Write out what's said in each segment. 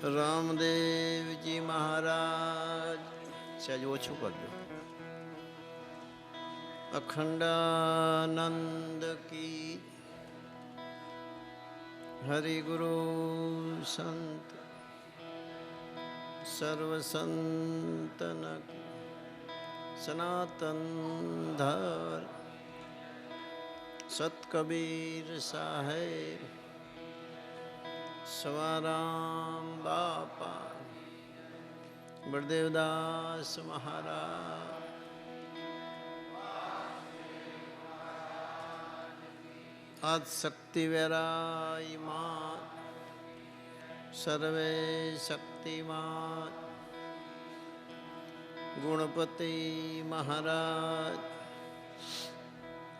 रामदेव जी महाराज सहज ओछू कर दो। अखंडानंद की हरि गुरु संत सर्व संतन की सनातन धर सत कबीर साहेब सवाराम बापा बलदेवदास महाराज आद शक्ति वेराई मां सर्वे शक्तिमान गुणपति महाराज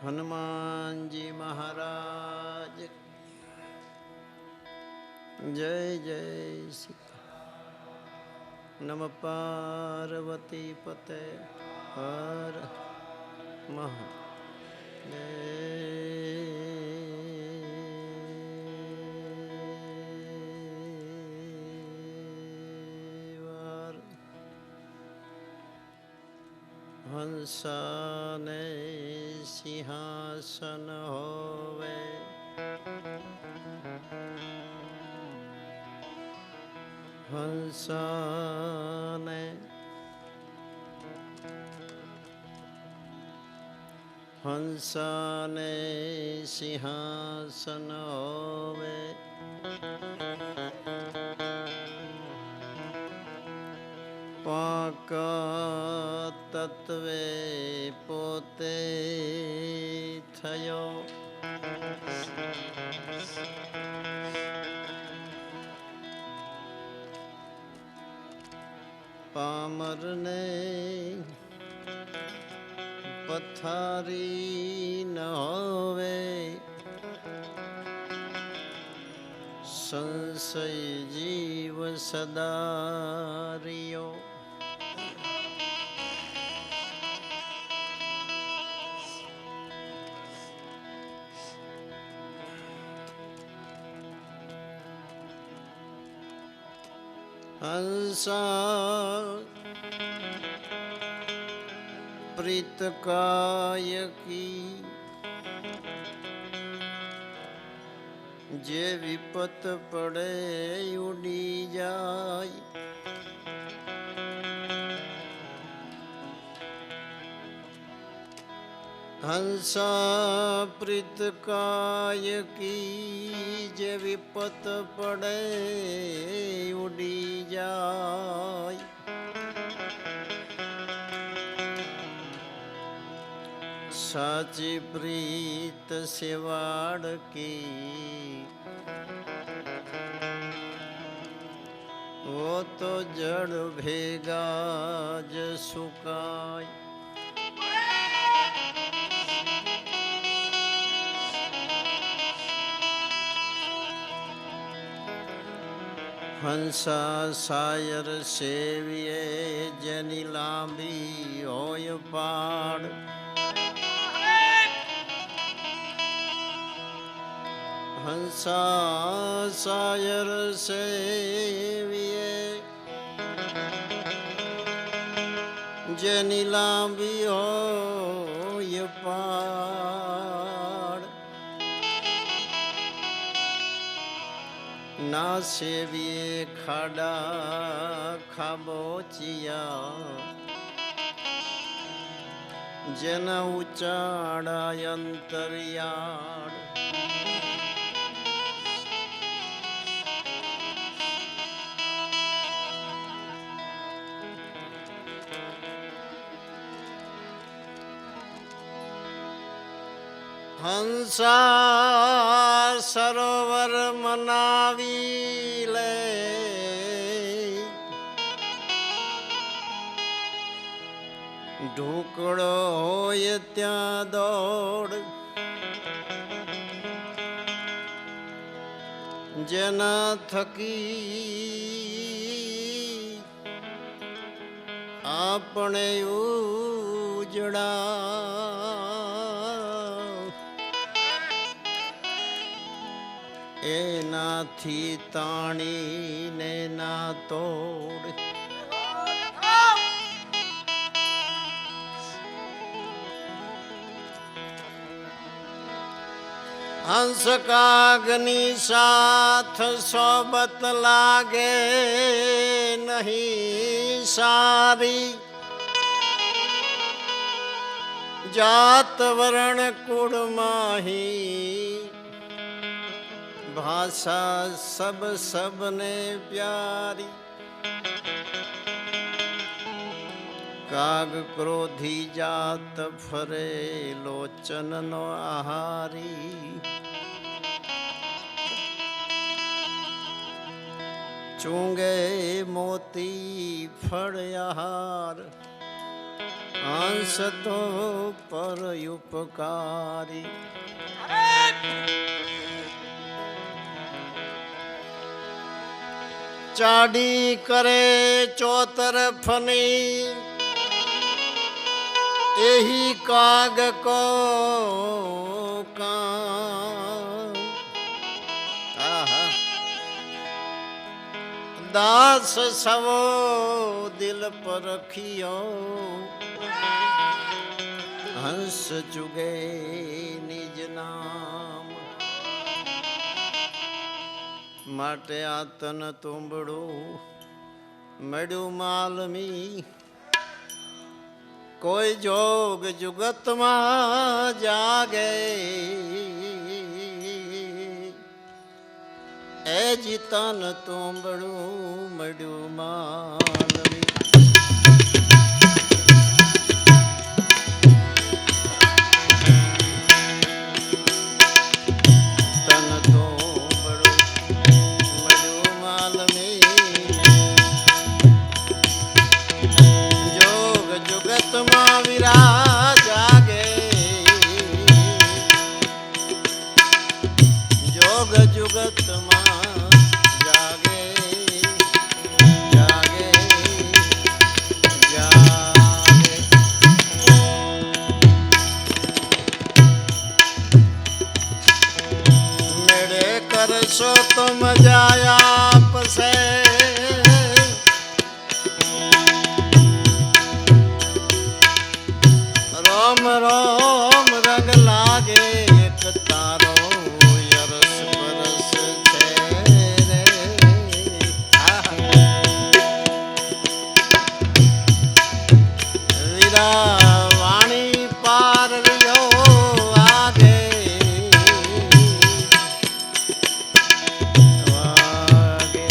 हनुमान जी महाराज जय जय सीता नम पार्वती पते हर महादेव। हंसाने सिंहासन होवे हंसाने हंसाने सिंहासन होवे पाका तत्वे पोते थयो पामरने पथारी न होवे संशय जीव सदारियो हंसा प्रीत काय की जे विपत पड़े उड़ी जाय हंसा प्रीत काय की जे विपत पड़े उड़ी जाय साची प्रीत सिवाड़ की वो तो जड़ भेगा ज सुकाय हंसा सायर सेविये जनी लांबी होय पाड़ हंसा सायर सेविये जनी लांबी होय पाड़ ना सेविये खाड़ा खाबोचिया जन उचाड़ा अंतरियाड़ हंसा सरोवर मनावी ले ढूकड़ो होय त्या दौड़ जना थकी आपने उजड़ा એનાથી તાણીને ના તોડ. હંસ કાગની સાથ સોબત લાગે નહીં સારી. જાત વરણ કુળ માહી ભાષા સબ સબને પ્યારી. કાગ ક્રોધી જાત ફરે લોચનનો આહારી. ચૂંગે મોતી ફળયાર હંસ તો પર ઉપકારી. ચાડી કરે ચોતરફની એહી કાગ કો કામ. દાસ સવો દિલ પર રખિયો હંસ ચુગે નિજ નામ. માટે આ તન તુંબડું મળ્યું માલમી. કોઈ જોગ જુગતમાં જાગે એ જીતન તુંબડું મળ્યું માલમી. જુગતમાં જાગે જાગે જાગે. મેળે કરશો તો મજા આપશે. રોમ રોમ રંગ લાગે એક તારો વાણી પાર રહ્યો આગે વાગે.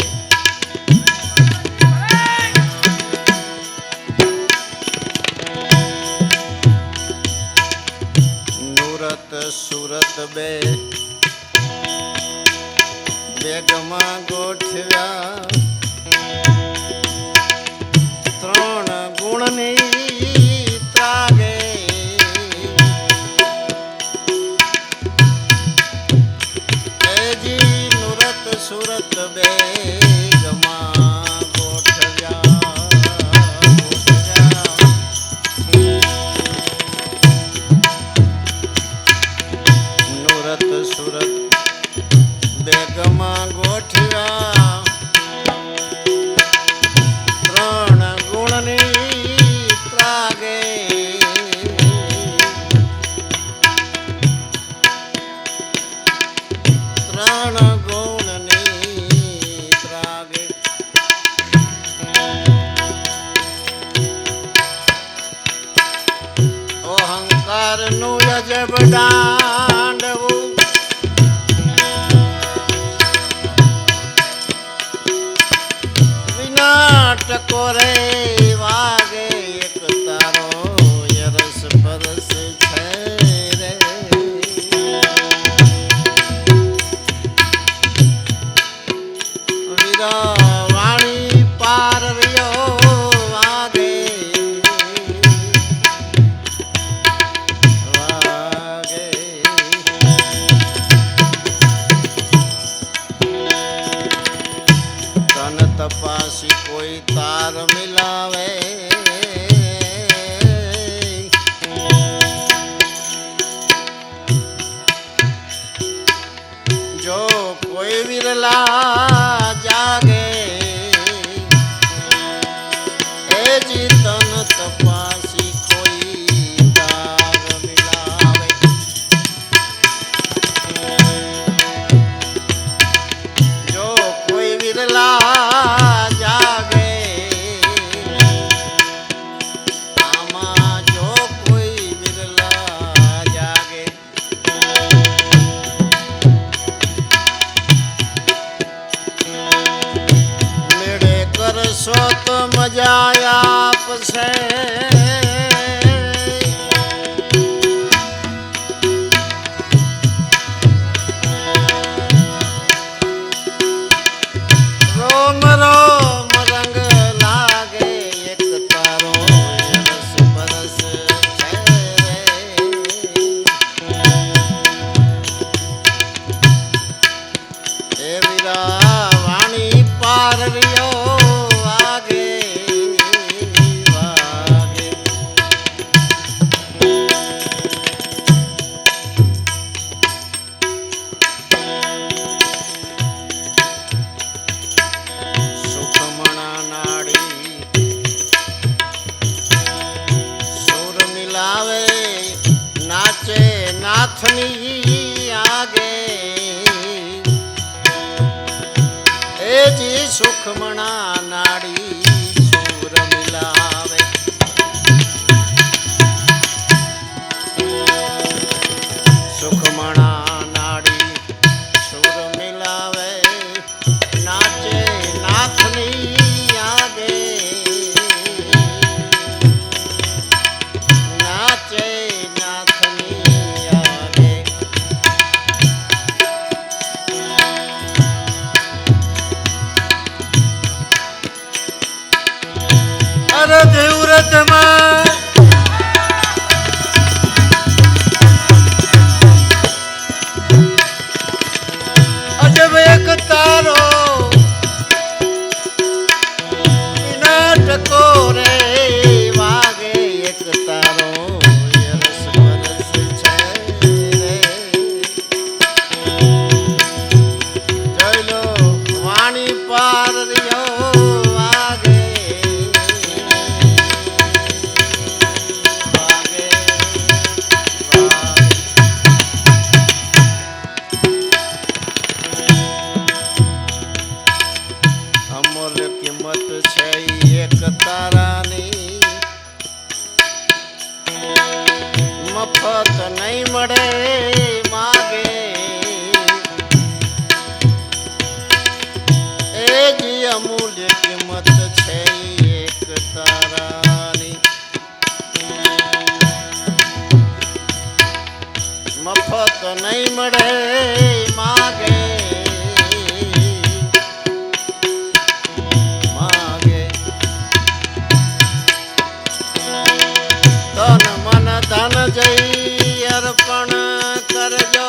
નુરત સુરત બે બેગમાં ગોઠવ્યા. ત્રણ ગુણની સુરત બે ગમાં ગોઠવ્યા. નુરત સુરત બે ગમાં ગોઠવ્યા. ત્રણ ગુણની ત્રાગે ત્રણ નું અજબ દાંડવું. વિનાટકો રે વાગે એક તારો યરસ પરસ છે રે. વીરા વાણી પાર રહ્યો વાગે તપાસી કોઈ તાર મિલાવે. જો कोई विरला जागे ए जीतन तपासी कोई दाग मिलावे जो कोई विरला जागे आमा जो कोई विरला जागे मेरे करशो तो मजा आपसे रोम रोम रंग लागे एक तारो रस बरस छे ए वीरा वाणी पार रियो आगे वागे सुखमणा नाड़ी सुर मिलावे नाचे नाथनी आगे ए जी सुखमणा नाड़ी सुर मिलावे सुखमणा नाड़ी सुर मिलावे नाचे नाथनी आगे नाचे नाथनी आगे अरे देवरत में अजब एक तारो बिना टकोरे वागे एक तारो ये रस बरस छे रे जयलो वाणी पार रियो वागे वागे वागे अमूल्य किंमत छे एक तारानी मफत नहीं मळे मागे ए जी अमूल्य किंमत छे एक तारानी मफत नहीं मळे मागे मागे तन मन धन जई अर्पण करजो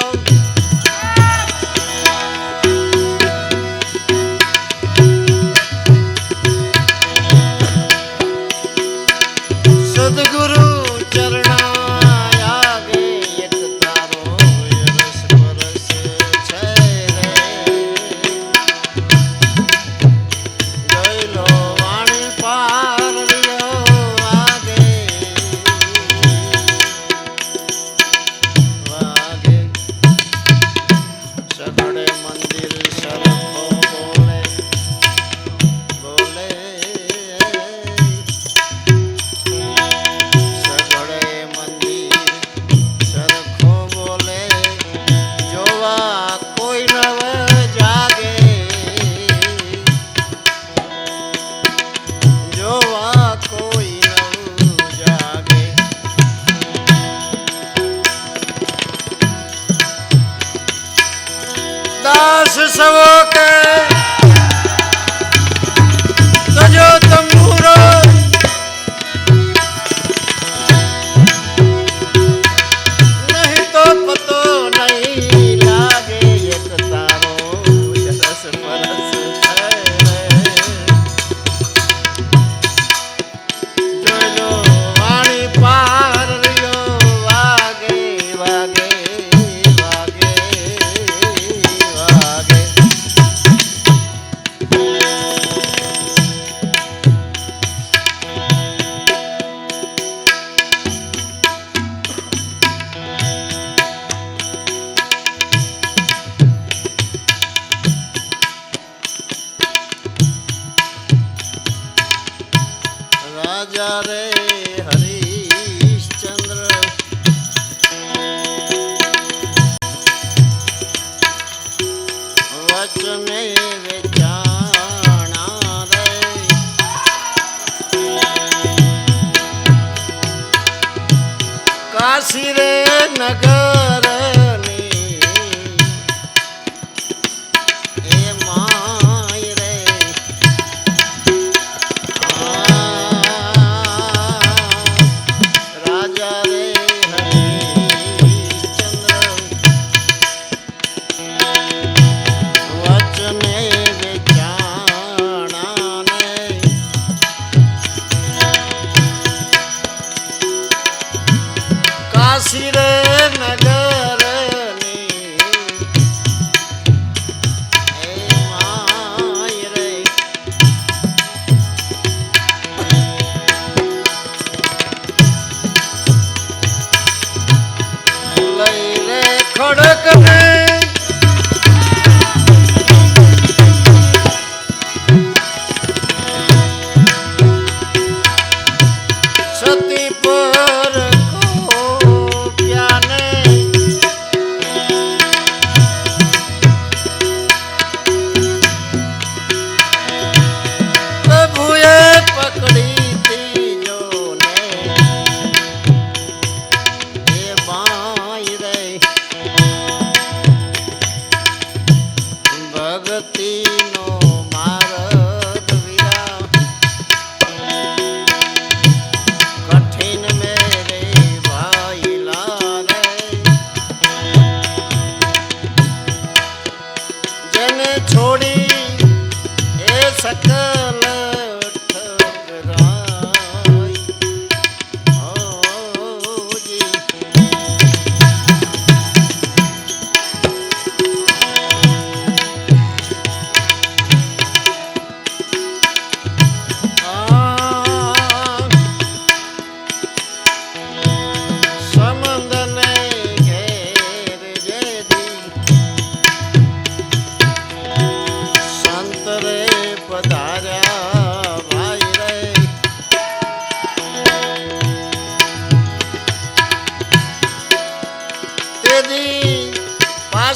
सद्गुरु चरणा आगे एक तारो रस बरस छे रे जयलो वाणी पार रियो आगे वागे सगड़े मंदिर सरखो बोले बोले सगड़े मंदिर सरखो बोले जोवा कोई नव जागे जोवा कोई नव जागे दास सबो के तजो तंबूरो नहीं तो पतो नहीं लागे एक तारो रस बरस छे रे जो वाणी पार रियो वागे वागे वागे वागे ભગતીનો માર્ગ વીરા કઠિન મેરે ભાઈલા રે જેને છોડી એ સકલ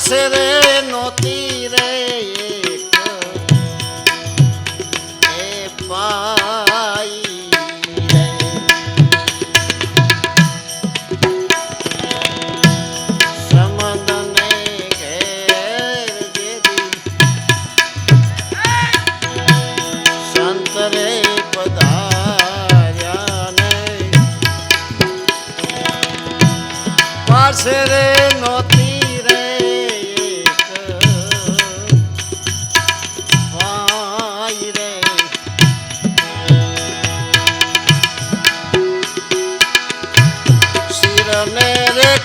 પાસે રે નોતી રે એક એ પાઈ રે સમંદને ઘેર જેદી સંત રે પધાર્યા ને પાસે રે નોતી रे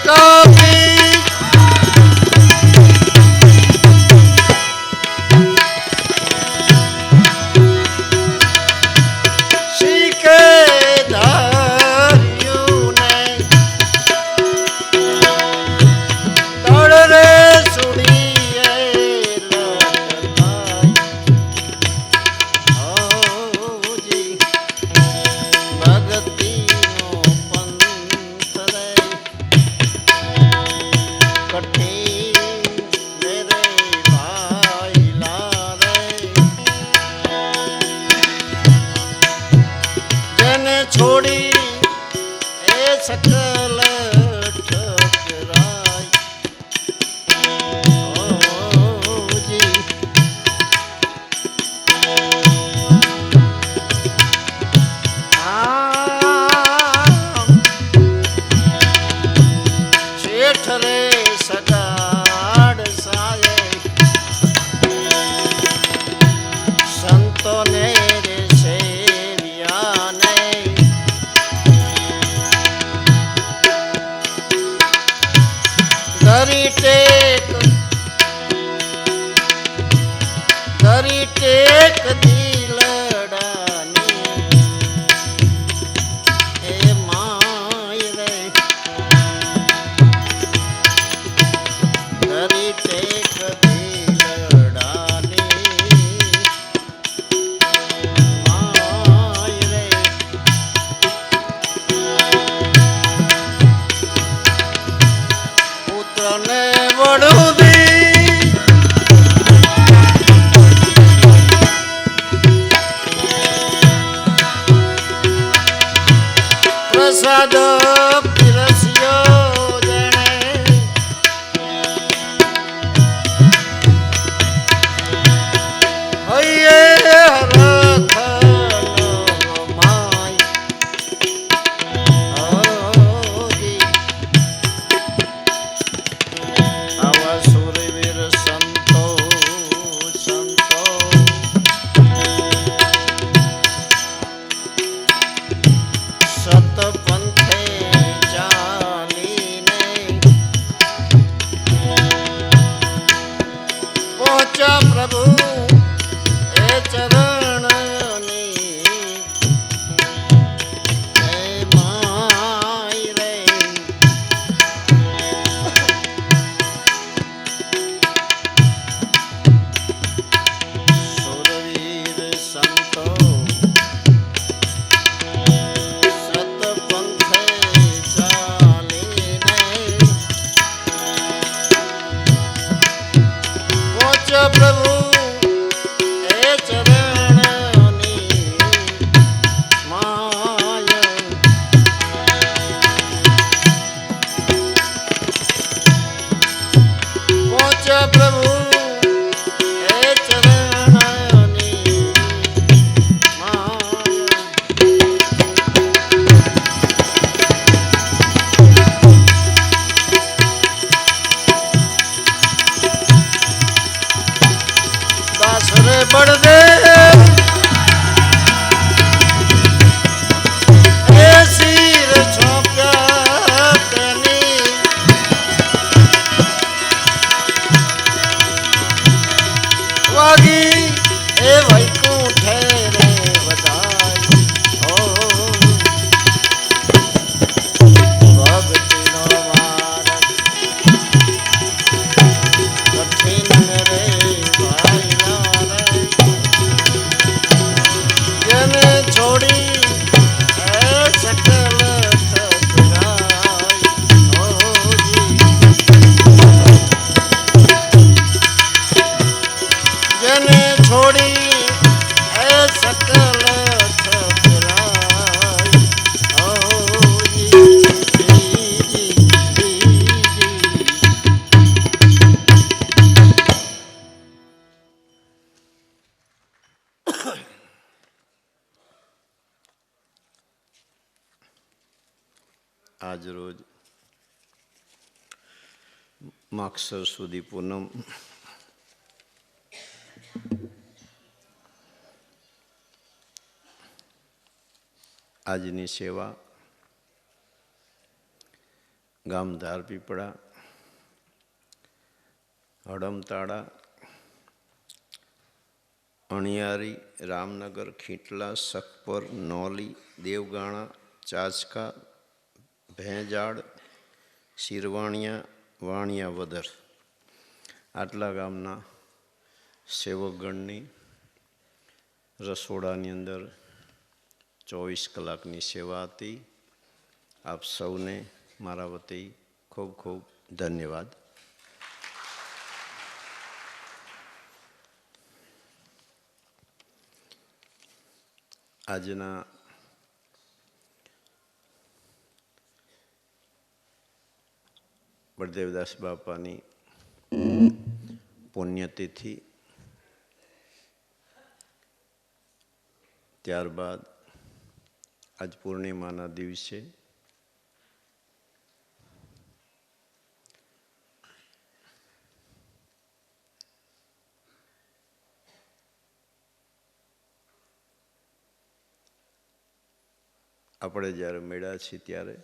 कभी सीखे धारियों ने तड़ रे सुनिए जी भगती छोड़ी ए सकल ठकराई ओ जी शेठ रे सगाड़ साये संतों ने रे सेविया ने धरी टेक दिलडानी ए माय रे धरी टेक दिलडानी माय रे पुत्रने वडुदी प्रसाद पिरस्यो जने हये हरख माय ओदी आवा सूरवीर संतो संतो सतपंथे चालीने पहुंचा प्रभु ए चरणनी ए माय रे सुरवीर संतो प्रभु ए चरणनी माय पहुंच प्रभु ए બળદેવ એ શિર છોપ્યા તેની વાગી એ વૈકુંઠે રે વધાઈ ઓ ભક્તિનો માર્ગ કઠિન રે છોડી સકલ જેને છોડી સકલ આજ રોજ માગસર સુધી પૂનમ આજની સેવા ગામ ધારપીપળા હડમતાળા અણિયારી રામનગર ખીટલા સખપર નોલી દેવગાણા ચાચકા ભેંજાડ શિરવાણિયા વાણિયા વદર આટલા ગામના સેવકગણની રસોડાની અંદર 24 કલાકની સેવા હતી. આપ સૌને મારા વતી ખૂબ ખૂબ ધન્યવાદ. આજના બળદેવદાસ બાપાની પુણ્યતિથિ, ત્યારબાદ આજ પૂર્ણિમાના દિવસે આપણે જ્યારે મળ્યા છીએ ત્યારે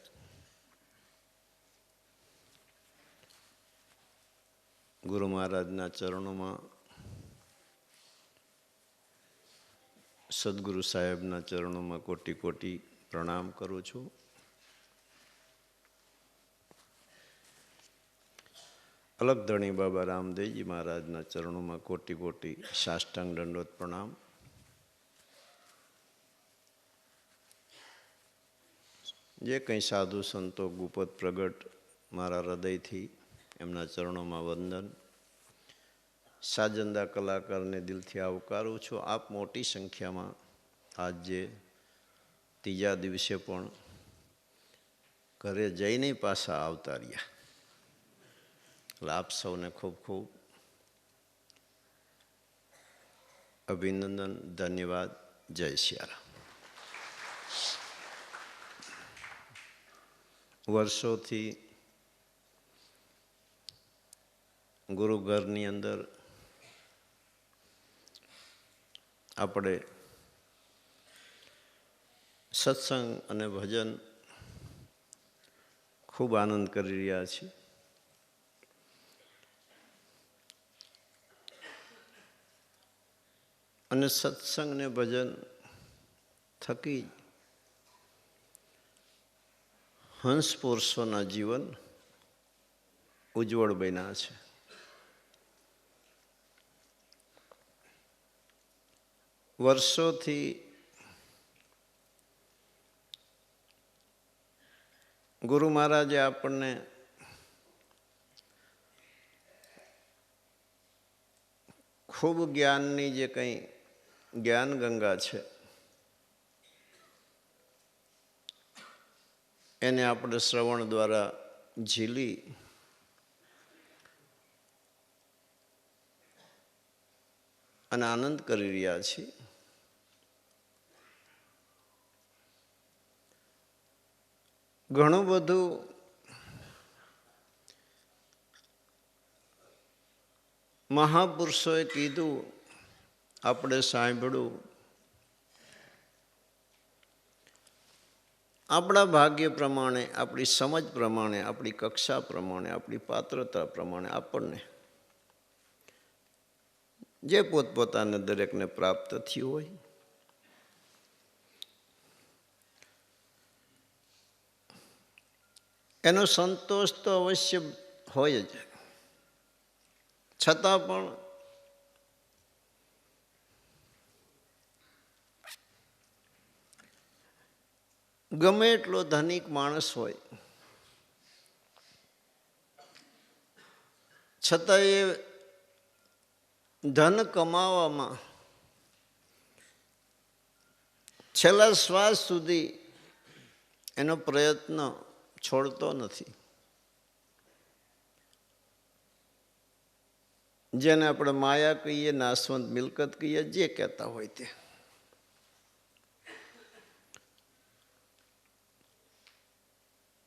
ગુરુ મહારાજના ચરણોમાં, સદગુરુ સાહેબના ચરણોમાં કોટી કોટી પ્રણામ કરું છું. અલગધણી બાબા રામદેવજી મહારાજના ચરણોમાં કોટી કોટી સાષ્ટાંગ દંડોત પ્રણામ. જે કંઈ સાધુ સંતો ગુપત પ્રગટ મારા હૃદયથી એમના ચરણોમાં વંદન. સાજંદા કલાકારને દિલથી આવકારું છું. આપ મોટી સંખ્યામાં આજ જે ત્રીજા દિવસે પણ ઘરે જઈને પાછા આવતા રહ્યા, એટલે આપ સૌને ખૂબ ખૂબ અભિનંદન, ધન્યવાદ. જય સિયારામ. વર્ષોથી ગુરુઘરની અંદર આપણે સત્સંગ અને ભજન ખૂબ આનંદ કરી રહ્યા છીએ. અને સત્સંગ ને ભજન થકી હંસ પુરુષોના જીવન ઉજ્જવળ બન્યા છે. વર્ષોથી ગુરુ મહારાજે આપણને ખૂબ જ્ઞાનની જે કંઈ જ્ઞાન ગંગા છે એને આપણે શ્રવણ દ્વારા ઝીલી અને આનંદ કરી રહ્યા છીએ. ઘણું બધું મહાપુરુષોએ કીધું આપણે સાંભળ્યું, આપણા ભાગ્ય પ્રમાણે, આપણી સમજ પ્રમાણે, આપણી કક્ષા પ્રમાણે, આપણી પાત્રતા પ્રમાણે આપણને જે પોતપોતાને દરેકને પ્રાપ્ત થયું હોય એનો સંતોષ તો અવશ્ય હોય જ. છતાં પણ ગમે એટલો ધનિક માણસ હોય છતાં એ ધન કમાવામાં છેલ્લા શ્વાસ સુધી એનો પ્રયત્ન છોડતો નથી. જેને આપણે માયા કહીએ, નાશવંત મિલકત કહીએ, જે કહેતા હોય તે.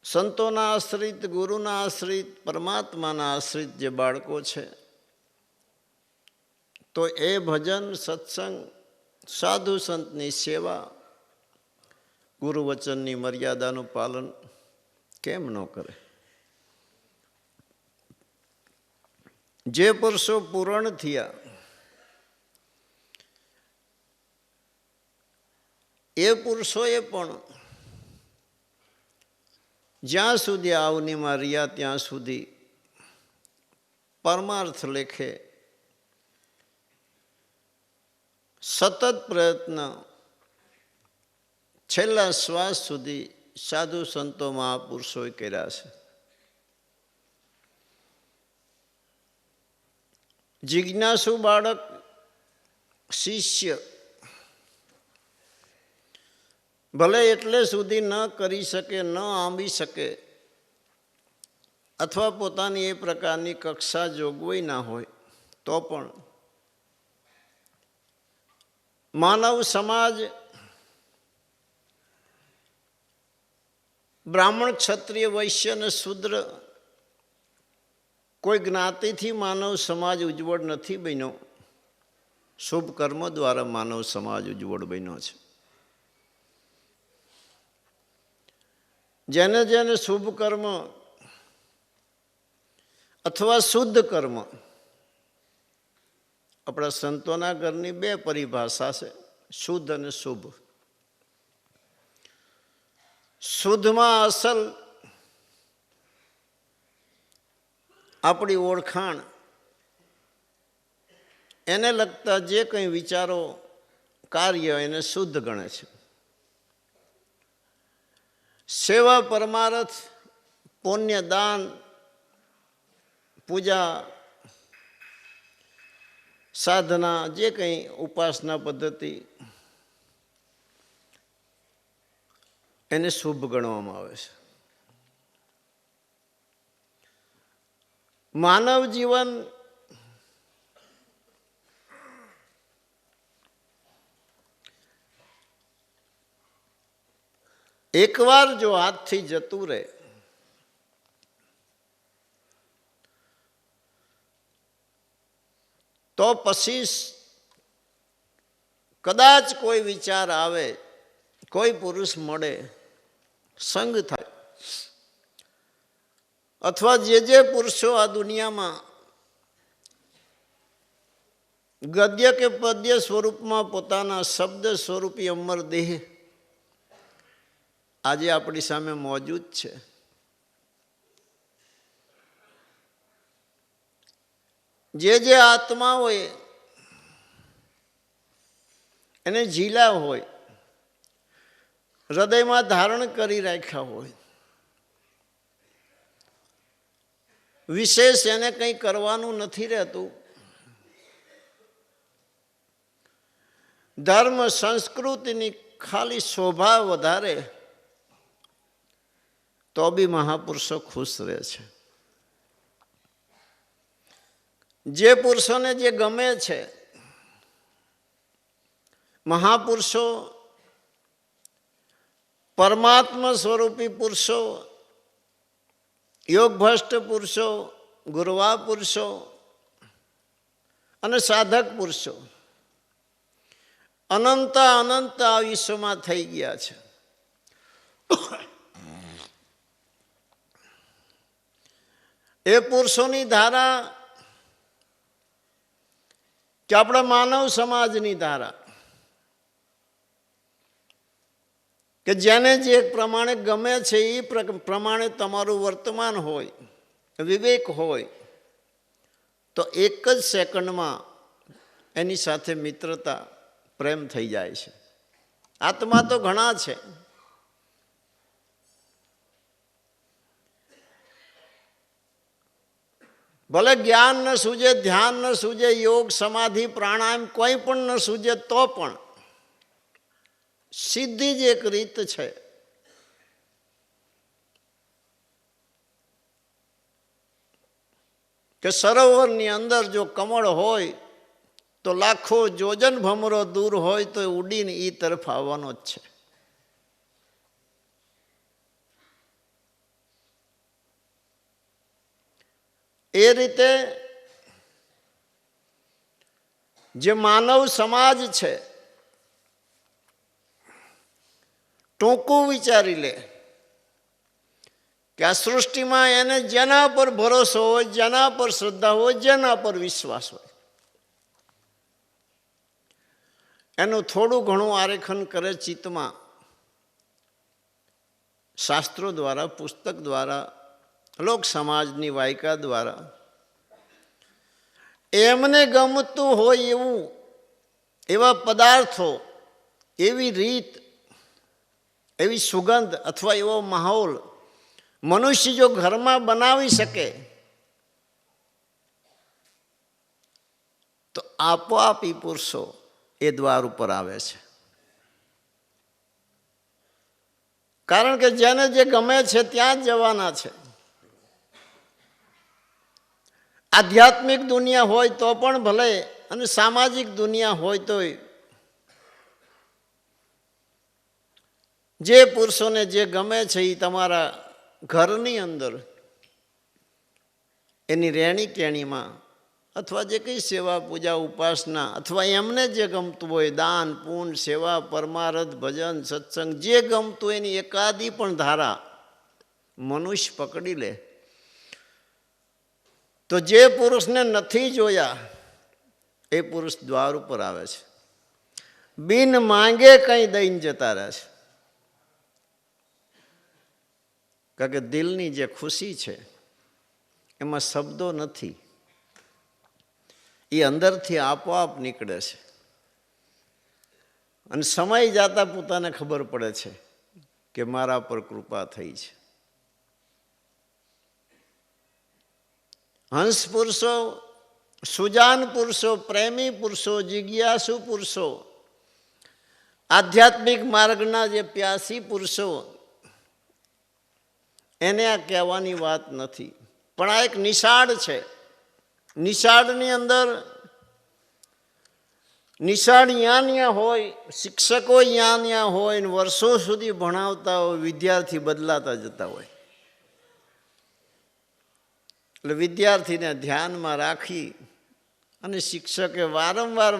સંતોના આશ્રિત, ગુરુના આશ્રિત, પરમાત્માના આશ્રિત જે બાળકો છે, તો એ ભજન, સત્સંગ, સાધુ સંતની સેવા, ગુરુ વચનની મર્યાદાનું પાલન કેમ ન કરે? જે પુરુષો પૂરણ થયા એ પુરુષોએ પણ જ્યાં સુધી આવનીમાં રહ્યા ત્યાં સુધી પરમાર્થ લેખે સતત પ્રયત્ન છેલ્લા શ્વાસ સુધી સાધુ સંતો મહાપુરુષોએ કર્યા છે. જિજ્ઞાસુ બાળક, શિષ્ય ભલે એટલે સુધી ન કરી શકે, ન આંબી શકે, અથવા પોતાની એ પ્રકારની કક્ષા જોગવાઈ ના હોય, તો પણ માનવ સમાજ બ્રાહ્મણ, ક્ષત્રિય, વૈશ્ય અને શૂદ્ર કોઈ જ્ઞાતિથી માનવ સમાજ ઉજ્જવળ નથી બન્યો. શુભ કર્મ દ્વારા માનવ સમાજ ઉજ્જવળ બન્યો છે. જેને જેને શુભ કર્મ અથવા શુદ્ધ કર્મ, આપણા સંતોના ઘરની બે પરિભાષા છે, શુદ્ધ અને શુભ. શુદ્ધમાં અસલ આપણી ઓળખાણ, એને લગતા જે કંઈ વિચારો, કાર્ય એને શુદ્ધ ગણે છે. સેવા, પરમાર્થ, પુણ્ય, દાન, પૂજા, સાધના, જે કંઈ ઉપાસના પદ્ધતિ, એને શુભ ગણવામાં આવે છે. માનવ જીવન એકવાર જો હાથથી જતું રહે તો પછી કદાચ કોઈ વિચાર આવે, કોઈ પુરુષ મળે, સંગ થાય, અથવા જે પુરુષો આ દુનિયામાં ગદ્ય કે પદ્ય સ્વરૂપમાં પોતાના શબ્દ સ્વરૂપી અમર દેહ આજે આપણી સામે મોજૂદ છે, જે આત્મા હોય એને ઝીલા હોય, હૃદયમાં ધારણ કરી રાખ્યા હોય, વિશેષ એને કંઈ કરવાનું નથી રહેતું. ધર્મ સંસ્કૃતિની ખાલી શોભા વધારે તો બી મહાપુરુષો ખુશ રહે છે. જે પુરુષોને જે ગમે છે, મહાપુરુષો, પરમાત્મા સ્વરૂપી પુરુષો, યોગભ્રષ્ટ પુરુષો, ગુરવા પુરુષો અને સાધક પુરુષો, અનંત અનંત આ વિશ્વમાં થઈ ગયા છે. એ પુરુષોની ધારા કે આપણા માનવ સમાજની ધારા કે જેને જે પ્રમાણે ગમે છે એ પ્રમાણે તમારું વર્તમાન હોય, વિવેક હોય, તો એક જ સેકન્ડમાં એની સાથે મિત્રતા, પ્રેમ થઈ જાય છે. આત્મા તો ઘણા છે. ભલે જ્ઞાન ન સૂજે, ધ્યાન ન સૂજે, યોગ સમાધિ પ્રાણાયામ કોઈ પણ ન સૂજે, તો પણ સીધી જ એક રીત છે. કે સરોવરની અંદર જો કમળ હોય તો લાખો જોજન ભમરો દૂર હોય તો ઉડીને એ તરફ આવવાનો જ છે. એ રીતે જે માનવ સમાજ છે, ટૂંકું વિચારી લે કે આ સૃષ્ટિમાં એને જેના પર ભરોસો હોય, જેના પર શ્રદ્ધા હોય, જેના પર વિશ્વાસ હોય, એનું થોડું ઘણું આરેખન કરે ચિત્તમાં, શાસ્ત્રો દ્વારા, પુસ્તક દ્વારા, લોક સમાજની વાયકા દ્વારા. એમને ગમતું હોય એવું, એવા પદાર્થો, એવી રીત, એવી સુગંધ અથવા એવો માહોલ મનુષ્ય જો ઘરમાં બનાવી શકે તો આપોઆપ એ પુરુષો એ દ્વાર ઉપર આવે છે. કારણ કે જેને જે ગમે છે ત્યાં જ જવાના છે. આધ્યાત્મિક દુનિયા હોય તો પણ ભલે, અને સામાજિક દુનિયા હોય તોય જે પુરુષોને જે ગમે છે એ તમારા ઘરની અંદર એની રહેણી કેણીમાં અથવા જે કંઈ સેવા પૂજા ઉપાસના અથવા એમને જે ગમતું હોય, દાન પૂન સેવા પરમારથ ભજન સત્સંગ, જે ગમતું એની એકાદી પણ ધારા મનુષ્ય પકડી લે તો જે પુરુષને નથી જોયા એ પુરુષ દ્વાર ઉપર આવે છે. બિન માંગે કંઈ દઈને જતા રહે છે. કારણ કે દિલની જે ખુશી છે એમાં શબ્દો નથી, એ અંદરથી આપોઆપ નીકળે છે. અને સમય જતા પોતાને ખબર પડે છે કે મારા પર કૃપા થઈ છે. હંસ પુરુષો, સુજાન પુરુષો, પ્રેમી પુરુષો, જિજ્ઞાસુ પુરુષો, આધ્યાત્મિક માર્ગના જે પ્યાસી પુરુષો, એને આ કહેવાની વાત નથી. પણ આ એક નિશાળ છે. નિશાળની અંદર નિશાળ યા હોય, શિક્ષકો યા હોય, ને વર્ષો સુધી ભણાવતા હોય, વિદ્યાર્થી બદલાતા જતા હોય. એટલે વિદ્યાર્થીને ધ્યાનમાં રાખી અને શિક્ષકે વારંવાર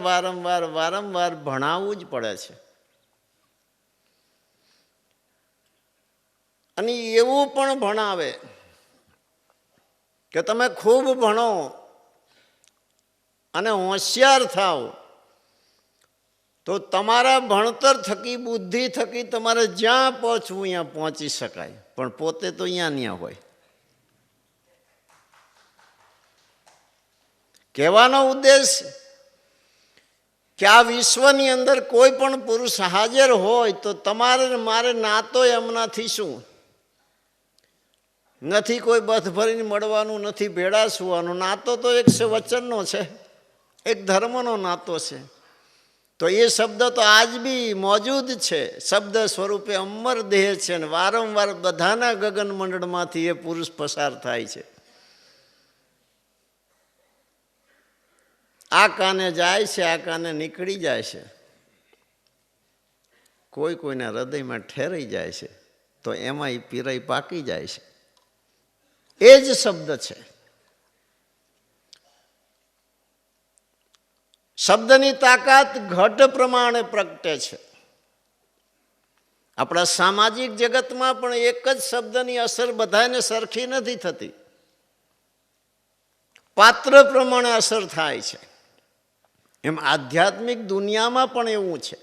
ભણાવવું જ પડે છે. અને એવું પણ ભણાવે કે તમે ખૂબ ભણો અને હોશિયાર થાવ તો તમારા ભણતર થકી, બુદ્ધિ થકી તમારે જ્યાં પહોંચવું ત્યાં પહોંચી શકાય. પણ પોતે તો અહીંયા હોય. કહેવાનો ઉદ્દેશ કે આ વિશ્વની અંદર કોઈ પણ પુરુષ હાજર હોય તો તમારે મારે નાતો એમનાથી શું નથી. કોઈ બથ ભરીને મળવાનું નથી, ભેળા સુવાનું. નાતો તો એક વચનનો છે, એક ધર્મનો નાતો છે. તો એ શબ્દ તો આજ બી મોજૂદ છે, શબ્દ સ્વરૂપે અમર દેહ છે, ને વારંવાર બધાના ગગન મંડળમાંથી એ પુરુષ પસાર થાય છે. આ કાને જાય છે, આ કાને નીકળી જાય છે, કોઈ કોઈના હૃદયમાં ઠેરાઈ જાય છે, તો એમાં એ પીરાઈ પાકી જાય છે. એ જ શબ્દ છે. શબ્દની તાકાત ઘટ પ્રમાણે પ્રગટે છે. આપણા સામાજિક જગતમાં પણ એક જ શબ્દની અસર બધાને સરખી નથી થતી, પાત્ર પ્રમાણે અસર થાય છે. એમ આધ્યાત્મિક દુનિયામાં પણ એવું છે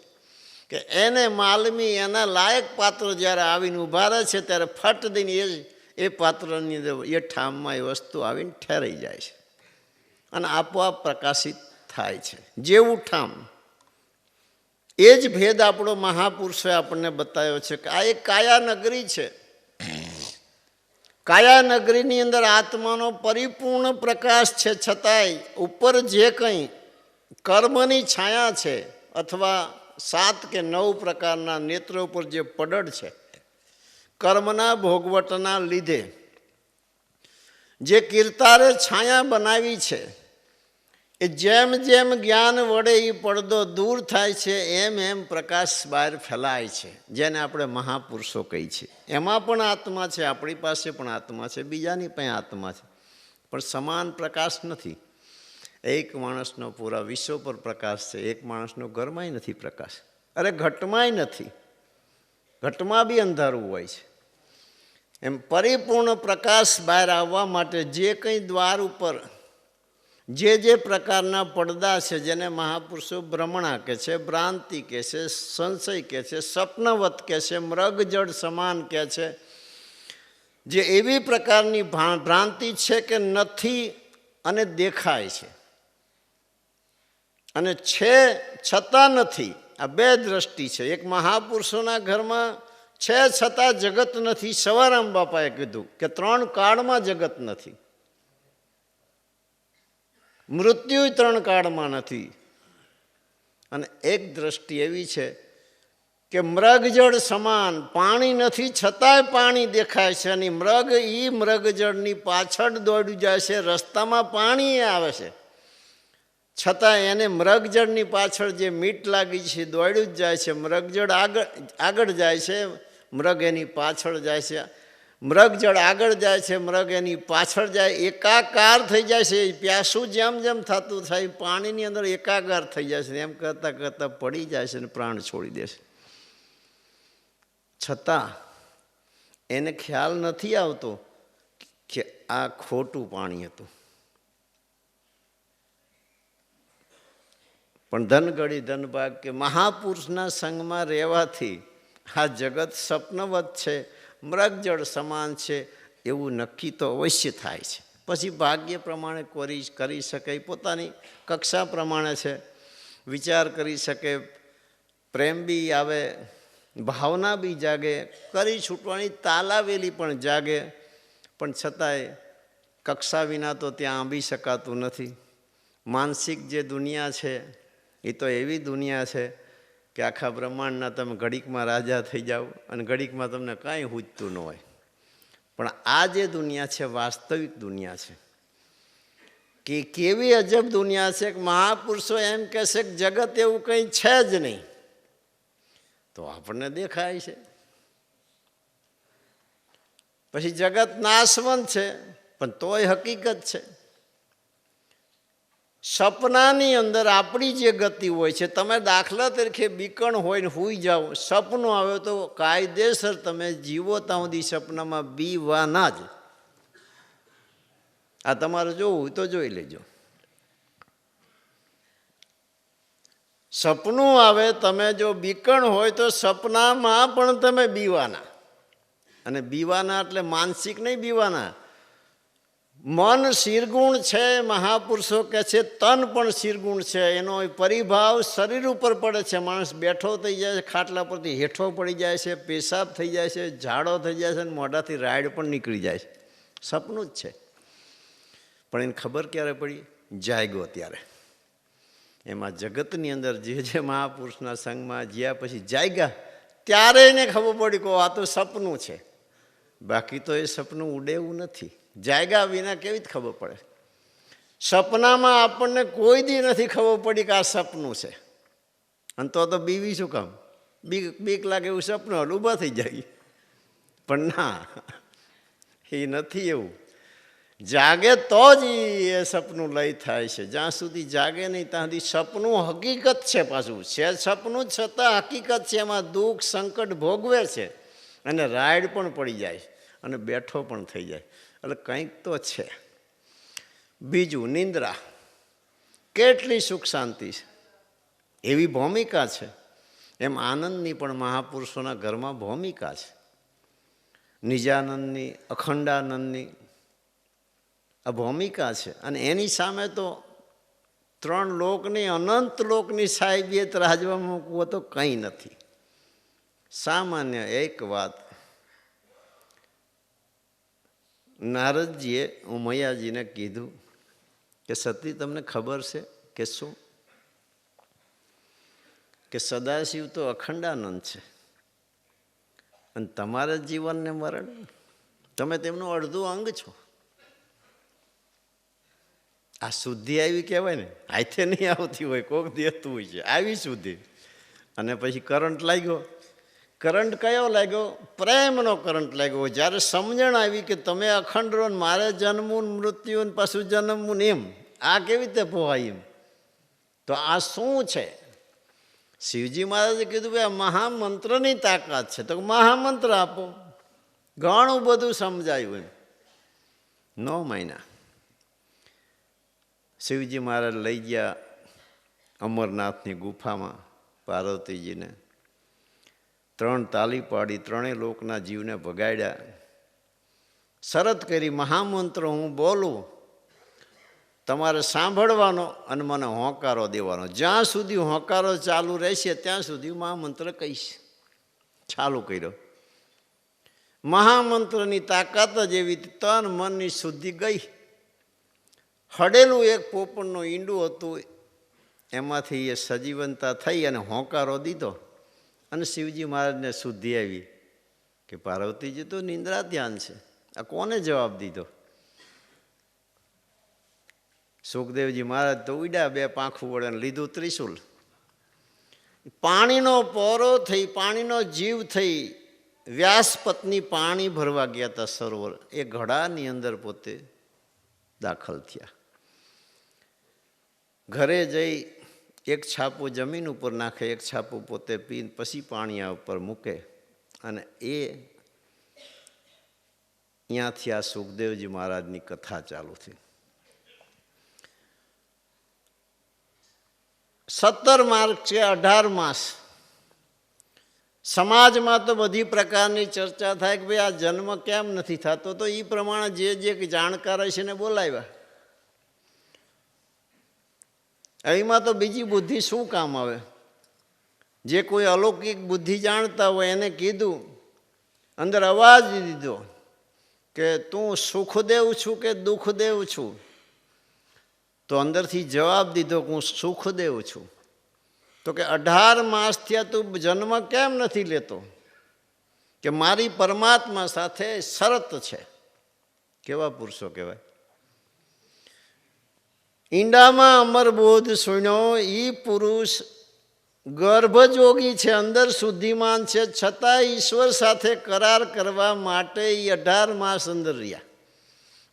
કે એને માલમી એના લાયક પાત્ર જ્યારે આવીને ઊભા રહે છે ત્યારે ફટ દઈને એ પાત્રની અંદર એ ઠામમાં એ વસ્તુ આવીને ઠેરાઈ જાય છે અને આપોઆપ પ્રકાશિત થાય છે જેવું ઠામ. એ જ ભેદ આપણો મહાપુરુષોએ આપણને બતાવ્યો છે કે આ એક કાયા નગરી છે. કાયા નગરીની અંદર આત્માનો પરિપૂર્ણ પ્રકાશ છે, છતાંય ઉપર જે કંઈ કર્મની છાયા છે અથવા 7 કે 9 પ્રકારના નેત્રો ઉપર જે પડડ છે, કર્મના ભોગવટના લીધે જે કીર્તારે છાયા બનાવી છે, એ જેમ જેમ જ્ઞાન વડે એ પડદો દૂર થાય છે એમ એમ પ્રકાશ બહાર ફેલાય છે, જેને આપણે મહાપુરુષો કહીએ છીએ. એમાં પણ આત્મા છે, આપણી પાસે પણ આત્મા છે, બીજાની પણ આત્મા છે, પણ સમાન પ્રકાશ નથી. એક માણસનો પૂરા વિશ્વ પર પ્રકાશ છે, એક માણસનો ઘરમાંય નથી પ્રકાશ. અરે ઘટમાંય નથી, ઘટમાં બી અંધારું હોય છે. એમ પરિપૂર્ણ પ્રકાશ બહાર આવવા માટે જે કંઈ દ્વાર ઉપર જે પ્રકારના પડદા છે, જેને મહાપુરુષો ભ્રમણા કહે છે, ભ્રાંતિ કહે છે, સંશય કહે છે, સ્વપ્નવત કહે છે, મૃગજળ સમાન કહે છે, જે એવી પ્રકારની ભ્રાંતિ છે કે નથી અને દેખાય છે અને છે છતાં નથી. આ બે દ્રષ્ટિ છે. એક મહાપુરુષોના ઘરમાં છે છતાં જગત નથી. સવારામ બાપાએ કીધું કે 3 કાળમાં જગત નથી, મૃત્યુ 3 કાળમાં નથી. અને એક દ્રષ્ટિ એવી છે કે મૃગજળ સમાન, પાણી નથી છતાંય પાણી દેખાય છે અને મૃગજળની પાછળ દોડ્યું જાય છે. રસ્તામાં પાણી આવે છે છતાં એને મૃગજળની પાછળ જે મીટ લાગી છે દોડ્યું જ જાય છે. મૃગજળ આગળ જાય છે, મૃગ એની પાછળ જાય છે. મૃગજળ આગળ જાય છે, મૃગ એની પાછળ જાય, એકાકાર થઈ જાય છે. પ્યાસું જેમ જેમ થતું થાય પાણીની અંદર એકાકાર થઈ જાય છે. એમ કરતાં કરતાં પડી જાય છે અને પ્રાણ છોડી દે છે. છતાં એને ખ્યાલ નથી આવતો કે આ ખોટું પાણી હતું. પણ ધનગડી ધનભાગ કે મહાપુરુષના સંગમાં રહેવાથી આ જગત સ્વપ્નવત છે, મૃગજળ સમાન છે એવું નક્કી તો અવશ્ય થાય છે. પછી ભાગ્ય પ્રમાણે કરી શકે, પોતાની કક્ષા પ્રમાણે છે, વિચાર કરી શકે, પ્રેમ બી આવે, ભાવના બી જાગે, કરી છૂટવાની તાલાવેલી પણ જાગે. પણ છતાંય કક્ષા વિના તો ત્યાં આંબી શકાતું નથી. માનસિક જે દુનિયા છે એ તો એવી દુનિયા છે કે આખા બ્રહ્માંડના તમે ઘડીકમાં રાજા થઈ જાઓ અને ઘડીકમાં તમને કાંઈ હૂજતું ન હોય. પણ આ જે દુનિયા છે વાસ્તવિક દુનિયા છે કે કેવી અજબ દુનિયા છે કે મહાપુરુષો એમ કહેશે કે જગત એવું કંઈ છે જ નહીં, તો આપણને દેખાય છે. પછી જગત નાશવંત છે પણ તોય હકીકત છે. સપનાની અંદર આપણી જે ગતિ હોય છે, તમે દાખલા તરીકે બીકણ હોય ને સૂઈ જાઓ, સપનું આવે તો કાયદેસર તમે જીવો ત્યાં સુધી સપનામાં બીવાના જ. આ તમારે જોવું હોય તો જોઈ લેજો. સપનું આવે, તમે જો બીકણ હોય તો સપનામાં પણ તમે બીવાના. અને બીવાના એટલે માનસિક નહીં બીવાના. મન શિરગુણ છે, મહાપુરુષો કહે છે તન પણ શિરગુણ છે. એનો પરિભાવ શરીર ઉપર પડે છે. માણસ બેઠો થઈ જાય છે, ખાટલા પરથી હેઠો પડી જાય છે, પેશાબ થઈ જાય છે, ઝાડો થઈ જાય છે અને મોઢાથી રાયડ પણ નીકળી જાય છે. સપનું જ છે. પણ એને ખબર ક્યારે પડી? જાગ્યો ત્યારે. એમાં જગતની અંદર જે મહાપુરુષના સંગમાં જ્યાં પછી જાગ્યા ત્યારે એને ખબર પડી કે આ તો સપનું છે. બાકી તો એ સપનું ઉડે એવું નથી. જાગ્યા વિના કેવી રીતે ખબર પડે? સપનામાં આપણને કોઈ દી નથી ખબર પડી કે આ સપનું છે. અને તો બીવી શું કામ? બીક લાગે એવું સપનું હોય ઊભા થઈ જાય. પણ ના, એ નથી એવું. જાગે તો જ એ સપનું લય થાય છે. જ્યાં સુધી જાગે નહીં ત્યાં સુધી સપનું હકીકત છે. પાછું છે સપનું છતાં હકીકત છે. એમાં દુઃખ સંકટ ભોગવે છે અને રાઈડ પણ પડી જાય અને બેઠો પણ થઈ જાય. એટલે કંઈક તો છે. બીજું નિંદ્રા, કેટલી સુખ શાંતિ છે એવી ભૂમિકા છે. એમ આનંદની પણ મહાપુરુષોના ઘરમાં ભૂમિકા છે. નિજાનંદની, અખંડાનંદની આ ભૂમિકા છે. અને એની સામે તો 3 લોકની, અનંત લોકની સાહેબિયત રાજવા મૂકવો તો કંઈ નથી. સામાન્ય એક વાત નારદજીએ ઉમૈયાજીને કીધું કે સતી તમને ખબર છે કે શું? કે સદાશિવ તો અખંડાનંદ છે અને તમારા જીવનને મરણ, તમે તેમનું અડધું અંગ છો. આ શુદ્ધિ આવી કહેવાય ને, હાથે નહીં આવતી હોય, કોક દેતું હોય છે, આવી શુદ્ધિ. અને પછી કરંટ લાગ્યો. કરંટ કયો લાગ્યો? પ્રેમનો કરંટ લાગ્યો. જ્યારે સમજણ આવી કે તમે અખંડ રહો, મારે જન્મવું, મૃત્યુ, પાછું જન્મવું ને એમ, આ કેવી રીતે પોહાય એમ? તો આ શું છે? શિવજી મહારાજે કીધું ભાઈ આ મહામંત્રની તાકાત છે. તો મહામંત્ર આપો. ઘણું બધું સમજાયું. એમ 9 મહિના શિવજી મહારાજ લઈ ગયા અમરનાથની ગુફામાં પાર્વતીજીને. 3 તાલી પાડી, 3 લોકના જીવને ભગાડ્યા. શરત કરી, મહામંત્ર હું બોલું, તમારે સાંભળવાનો અને મને હોંકારો દેવાનો. જ્યાં સુધી હોંકારો ચાલુ રહેશે ત્યાં સુધી મહામંત્ર કહીશ. ચાલુ કર્યો. મહામંત્રની તાકાત જ એવી, તન મનની શુદ્ધિ ગઈ. હડેલું એક પોપણનું ઈંડું હતું, એમાંથી એ સજીવનતા થઈ અને હોંકારો દીધો અને શિવજી મહારાજને શુદ્ધિ આવી કે પાર્વતીજી તો નિંદ્રા ધ્યાન છે. આ કોને જવાબ દીધો? સુખદેવજી મહારાજ તો ઉડ્યા 2 પાંખું વડે લીધું ત્રિશુલ. પાણીનો પોરો થઈ, પાણીનો જીવ થઈ વ્યાસ પત્ની પાણી ભરવા ગયા હતા સરોવર. એ ઘડાની અંદર પોતે દાખલ થયા. ઘરે જઈ એક છાપું જમીન ઉપર નાખે, એક છાપું પોતે પીને પછી પાણી આ ઉપર મૂકે. અને એ ત્યાંથી આ સુખદેવજી મહારાજની કથા ચાલુ થઈ. 17 માર્ગ છે, 18 માસ. સમાજમાં તો બધી પ્રકારની ચર્ચા થાય કે ભાઈ આ જન્મ કેમ નથી થતો, તો એ પ્રમાણે જે જાણકાર હશે ને બોલાવ્યા. એમાં તો બીજી બુદ્ધિ શું કામ આવે? જે કોઈ અલૌકિક બુદ્ધિ જાણતા હોય એને કીધું, અંદર અવાજ દીધો કે તું સુખદેવ છું કે દુઃખદેવ છું? તો અંદરથી જવાબ દીધો કે હું સુખદેવ છું. તો કે 18 માસ થયા તું જન્મ કેમ નથી લેતો? કે મારી પરમાત્મા સાથે શરત છે. કેવા પુરુષો કહેવાય! ઈંડામાં અમરબોધ સુણ્યો, ઈ પુરુષ ગર્ભજોગી છે, અંદર શુદ્ધિમાન છે, છતાં ઈશ્વર સાથે કરાર કરવા માટે એ 18 માસ અંદર રહ્યા.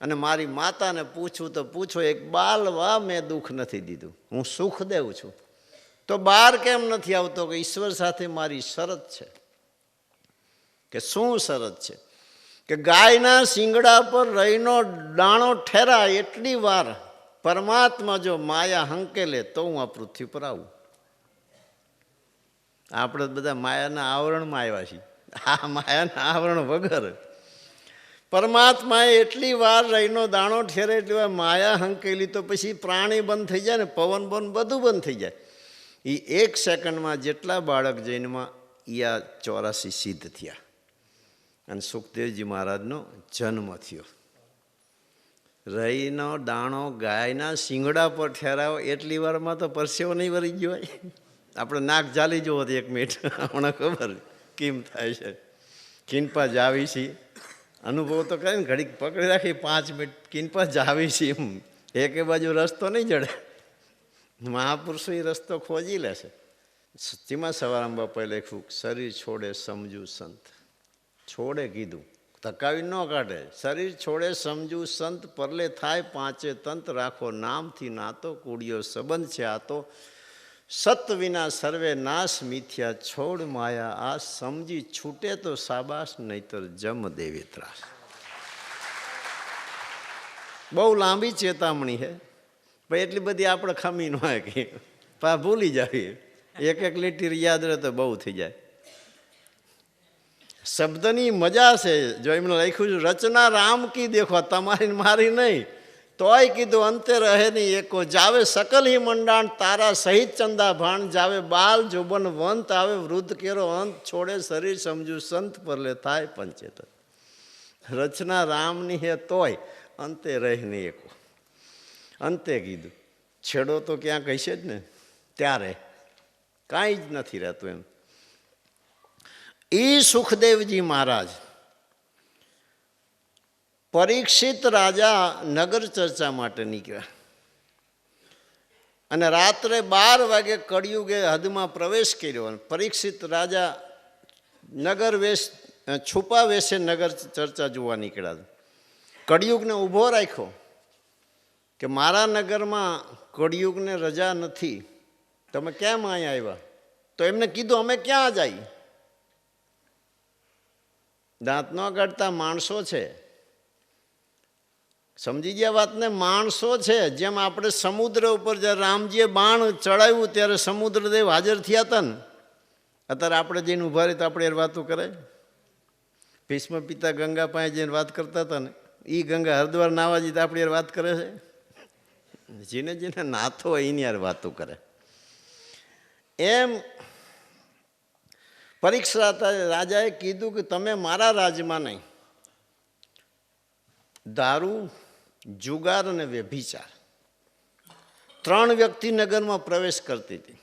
અને મારી માતાને પૂછું તો પૂછો, એક બાલવા મેં દુઃખ નથી દીધું, હું સુખદેવ છું. તો બહાર કેમ નથી આવતો? કે ઈશ્વર સાથે મારી શરત છે. કે શું શરત છે? કે ગાયના શિંગડા પર રહીનો દાણો ઠેરાય એટલી વાર પરમાત્મા જો માયા હંકેલે તો હું આ પૃથ્વી પર આવું. આપણે બધા માયાના આવરણમાં આવ્યા છીએ. આ માયાના આવરણ વગર પરમાત્માએ એટલી વાર રહીનો દાણો ઠેરે એટલી વાર માયા હંકેલી, તો પછી પ્રાણી બંધ થઈ જાય ને, પવન બંધ, બધું બંધ થઈ જાય. એ 1 સેકન્ડમાં જેટલા બાળક જન્મમાં એ આ 84 સિદ્ધ થયા અને સુખદેવજી મહારાજનો જન્મ થયો. રહીનો દાણો ગાયના શિંગડા પર ઠેરાવો એટલી વારમાં તો પરસેવો નહીં વળી ગયો હોય. આપણે નાક ઝાલી જવો હતો 1 મિનિટ. હમણાં ખબર કેમ થાય છે. કિનપા જાવી છીએ, અનુભવ તો કરે ને, ઘડીક પકડી રાખી 5 મિનિટ કિનપા જાવી છીએ. એમ એકે બાજુ રસ્તો નહીં જડે. મહાપુરુષો એ રસ્તો ખોજી લેશે. સતીમાં સવારામ બાપાએ લખ્યું, શરીર છોડે સમજુ સંત. છોડે કીધું, તકાવી ન કાઢે. શરીર છોડે સમજુ સંત પરલે થાય પાંચે તંત રાખો નામથી નાતો કુડિયો સંબંધ છે આ તો સત વિના સર્વે નાશ મિથ્યા છોડ માયા આ સમજી છૂટે તો સાબાસ નહીતર જમ દેવે ત્રાસ. બહુ લાંબી ચેતામણી છે ભાઈ, એટલી બધી આપણે ખમી ન હોય કે ભૂલી જાવીએ. એક એક લીટી યાદ રહે તો બહુ થઈ જાય. શબ્દની મજા છે. જો એમને લખ્યું છે રચના રામ કી દેખો, તમારી મારી નહીં. તોય કીધું અંતે રહે નહીં એકો, જાવે સકલ હિ મંડાણ તારા સહિત ચંદા ભાણ, જાવે બાલ જોબન વંત આવે વૃદ્ધ કેરો અંત, છોડે શરીર સમજુ સંત પરલે થાય પંચેતન. રચના રામની હે તોય અંતે રહે નહીં એકો. અંતે કીધું, છેડો તો ક્યાંક હશે જ ને, ત્યારે કાંઈ જ નથી રહેતું એમ. ઈ સુખદેવજી મહારાજ પરીક્ષિત રાજા નગર ચર્ચા માટે નીકળ્યા અને રાત્રે 12 વાગે કળિયુગે હદમાં પ્રવેશ કર્યો. અને પરીક્ષિત રાજા નગર વેશ છુપા વેશે નગર ચર્ચા જોવા નીકળ્યા. કળિયુગને ઊભો રાખ્યો કે મારા નગરમાં કળિયુગને રજા નથી, તમે કેમ અહીંયા આવ્યા? તો એમને કીધું અમે ક્યાં જઈએ, દાંત ન કાઢતા માણસો છે. સમજી ગયા વાતને? માણસો છે. જેમ આપણે સમુદ્ર ઉપર જ્યારે રામજીએ બાણ ચડાવ્યું ત્યારે સમુદ્રદેવ હાજર થયા હતા ને, અત્યારે આપણે જઈને ઊભા રહી તો આપણે એ વાતો કરે. ભીષ્મ પિતા ગંગા પાસે જઈને વાત કરતા હતા ને, એ ગંગા હરિદ્વાર નાવા જઈ તો આપણે યાર વાત કરે છે. જેને જેને નાથો હોય એની યાર વાતો કરે. એમ પરીક્ષા રાજાએ કીધું કે તમે મારા રાજમાં નહીં, દારૂ, જુગાર અને વ્યભિચાર 3 વ્યક્તિ નગરમાં પ્રવેશ કરતી હતી.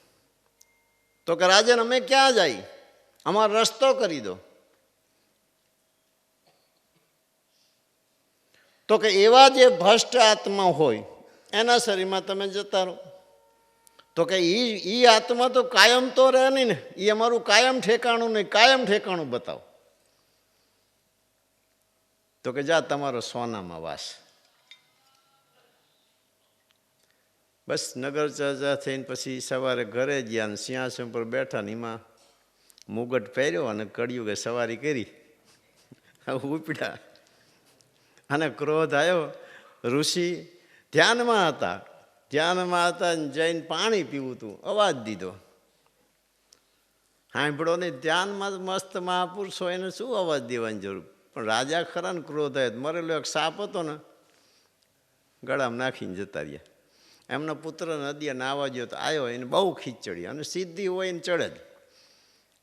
તો કે રાજન અમે ક્યાં જઈએ, અમારો રસ્તો કરી દો. તો કે એવા જે ભ્રષ્ટ આત્મા હોય એના શરીરમાં તમે જતા રહો. તો કે એ આત્મા તો કાયમ તો રહે નહીં ને, એ અમારું કાયમ ઠેકાણું નહીં, કાયમ ઠેકાણું બતાવો. તો કે જા તમારો સોનામાં વાસ. બસ નગર ચર્ચા થઈને પછી સવારે ઘરે ગયા ને સિંહાસન પર બેઠા ને એમાં મુગટ પહેર્યો અને કળિયુગે સવારી કરી ઉપડ્યા. અને ક્રોધ આવ્યો. ઋષિ ધ્યાનમાં હતા ને જઈને પાણી પીવું હતું, અવાજ દીધો. સાંભળો નહીં, ધ્યાનમાં મસ્ત મહાપુરુષો એને શું અવાજ દેવાની જરૂર? પણ રાજા ખરા ને ક્રોધ આવ્યો. મરેલો એક સાપ હતો ને, ગળામાં નાખીને જતા રહ્યા. એમનો પુત્ર નદીએ નાવા ગયો તો આવ્યો, એને બહુ ખીચ ચડી. અને સિદ્ધિ હોય ને ચડે જ.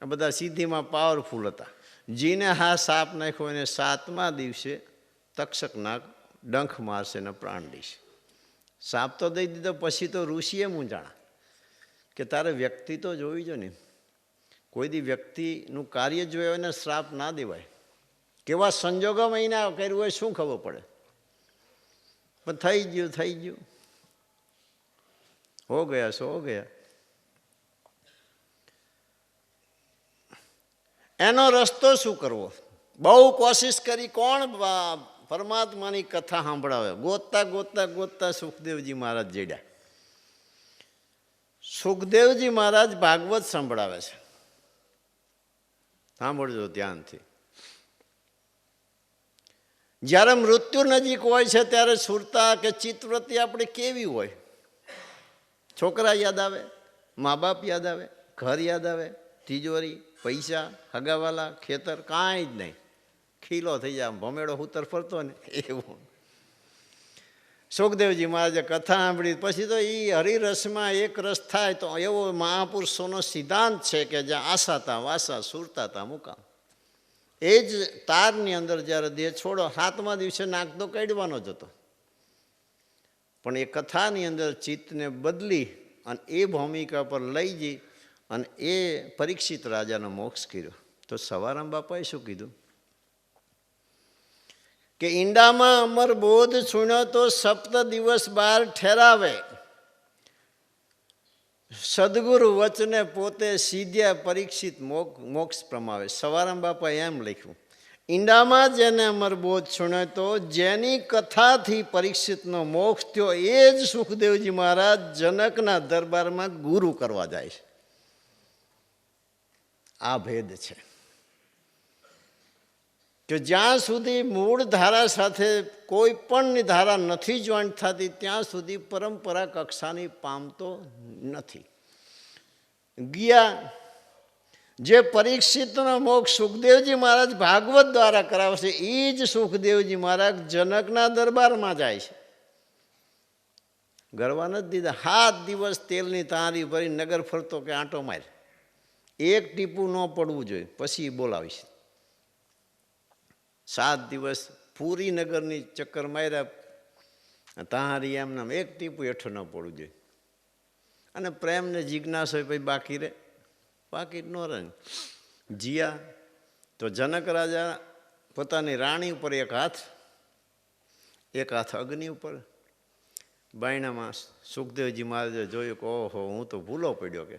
આ બધા સિદ્ધિમાં પાવરફુલ હતા. જીને હા સાપ નાખ્યો એને 7મા દિવસે તક્ષકના ડંખ મારશે ને પ્રાણ દેશે. સાપ તો દઈ દીધો. પછી તો ઋષિએ મૂંઝાણા કે તારે વ્યક્તિ તો જોવી જો ને, કોઈ દી વ્યક્તિનું કાર્ય જોયો એને શ્રાપ ના દેવાય. કેવા સંજોગોમાં એને કર્યું હોય શું ખબર પડે? પણ થઈ ગયું, હો ગયા સો હો ગયા. એનો રસ્તો શું કરવો? બહુ કોશિશ કરી. કોણ પરમાત્માની કથા સાંભળાવે? ગોતતા સુખદેવજી મહારાજ જેડ્યા. સુખદેવજી મહારાજ ભાગવત સંભળાવે છે. સાંભળજો ધ્યાનથી. જ્યારે મૃત્યુ નજીક હોય છે ત્યારે સુરતા કે ચિત્તવૃત્તિ આપણી કેવી હોય? છોકરા યાદ આવે, મા બાપ યાદ આવે, ઘર યાદ આવે, તિજોરી, પૈસા, હગાવાલા, ખેતર, કાંઈ જ નહીં. ખીલો થઈ જાય, ભમેડો ઉતર ફરતો ને એવું. સુખદેવજી મહારાજે કથા સાંભળી. પછી તો એ હરિરસમાં એક રસ થાય તો એવો મહાપુરુષોનો સિદ્ધાંત છે કે જ્યાં આસાતા વાસા સુરતાતા મુકામ. એ જ તારની અંદર જ્યારે દેહ છોડો 7મા દિવસે નાક તો કાઢવાનો જ હતો. પણ એ કથાની અંદર ચિત્તને બદલી અને એ ભૂમિકા પર લઈ જઈ અને એ પરીક્ષિત રાજાનો મોક્ષ કર્યો. તો સવારામ બાપાએ શું કીધું કે ઈંડામાં અમર બોધ સુણ્યો તો 7 દિવસ બાર ઠેરાવે, સદગુરુ વચને પોતે સીધ્યા પરીક્ષિત મોક્ષ પ્રમાવે. સવારામ બાપાએ એમ લખ્યું, ઈંડામાં જેને અમરબોધ સુણ્યો તો જેની કથાથી પરીક્ષિતનો મોક્ષ થયો એ જ સુખદેવજી મહારાજ જનકના દરબારમાં ગુરુ કરવા જાય છે. આ ભેદ છે કે જ્યાં સુધી મૂળ ધારા સાથે કોઈ પણની ધારા નથી જોઈન્ટ થતી ત્યાં સુધી પરંપરા કક્ષાની પામતો નથી. ગયા જે પરીક્ષિતનો મોક્ષ સુખદેવજી મહારાજ ભાગવત દ્વારા કરાવશે એ જ સુખદેવજી મહારાજ જનકના દરબારમાં જાય છે. ગરવા નથી દીધા. 7 દિવસ તેલની તારી ભરી નગર ફરતો કે આંટો માર, એક ટીપું ન પડવું જોઈએ, પછી બોલાવીશ. 7 દિવસ પૂરી નગરની ચક્કર માર્યા, તારી એમનામ એક ટીપું હેઠું ન પડવું જોઈએ. અને પ્રેમને જિજ્ઞાસ હોય પછી બાકી રહે, બાકી ન રહે. જીયા તો જનક રાજા પોતાની રાણી ઉપર એક હાથ અગ્નિ ઉપર. બાયણામાં સુખદેવજી મહારાજે જોયું કે ઓહો, હું તો ભૂલો પડ્યો કે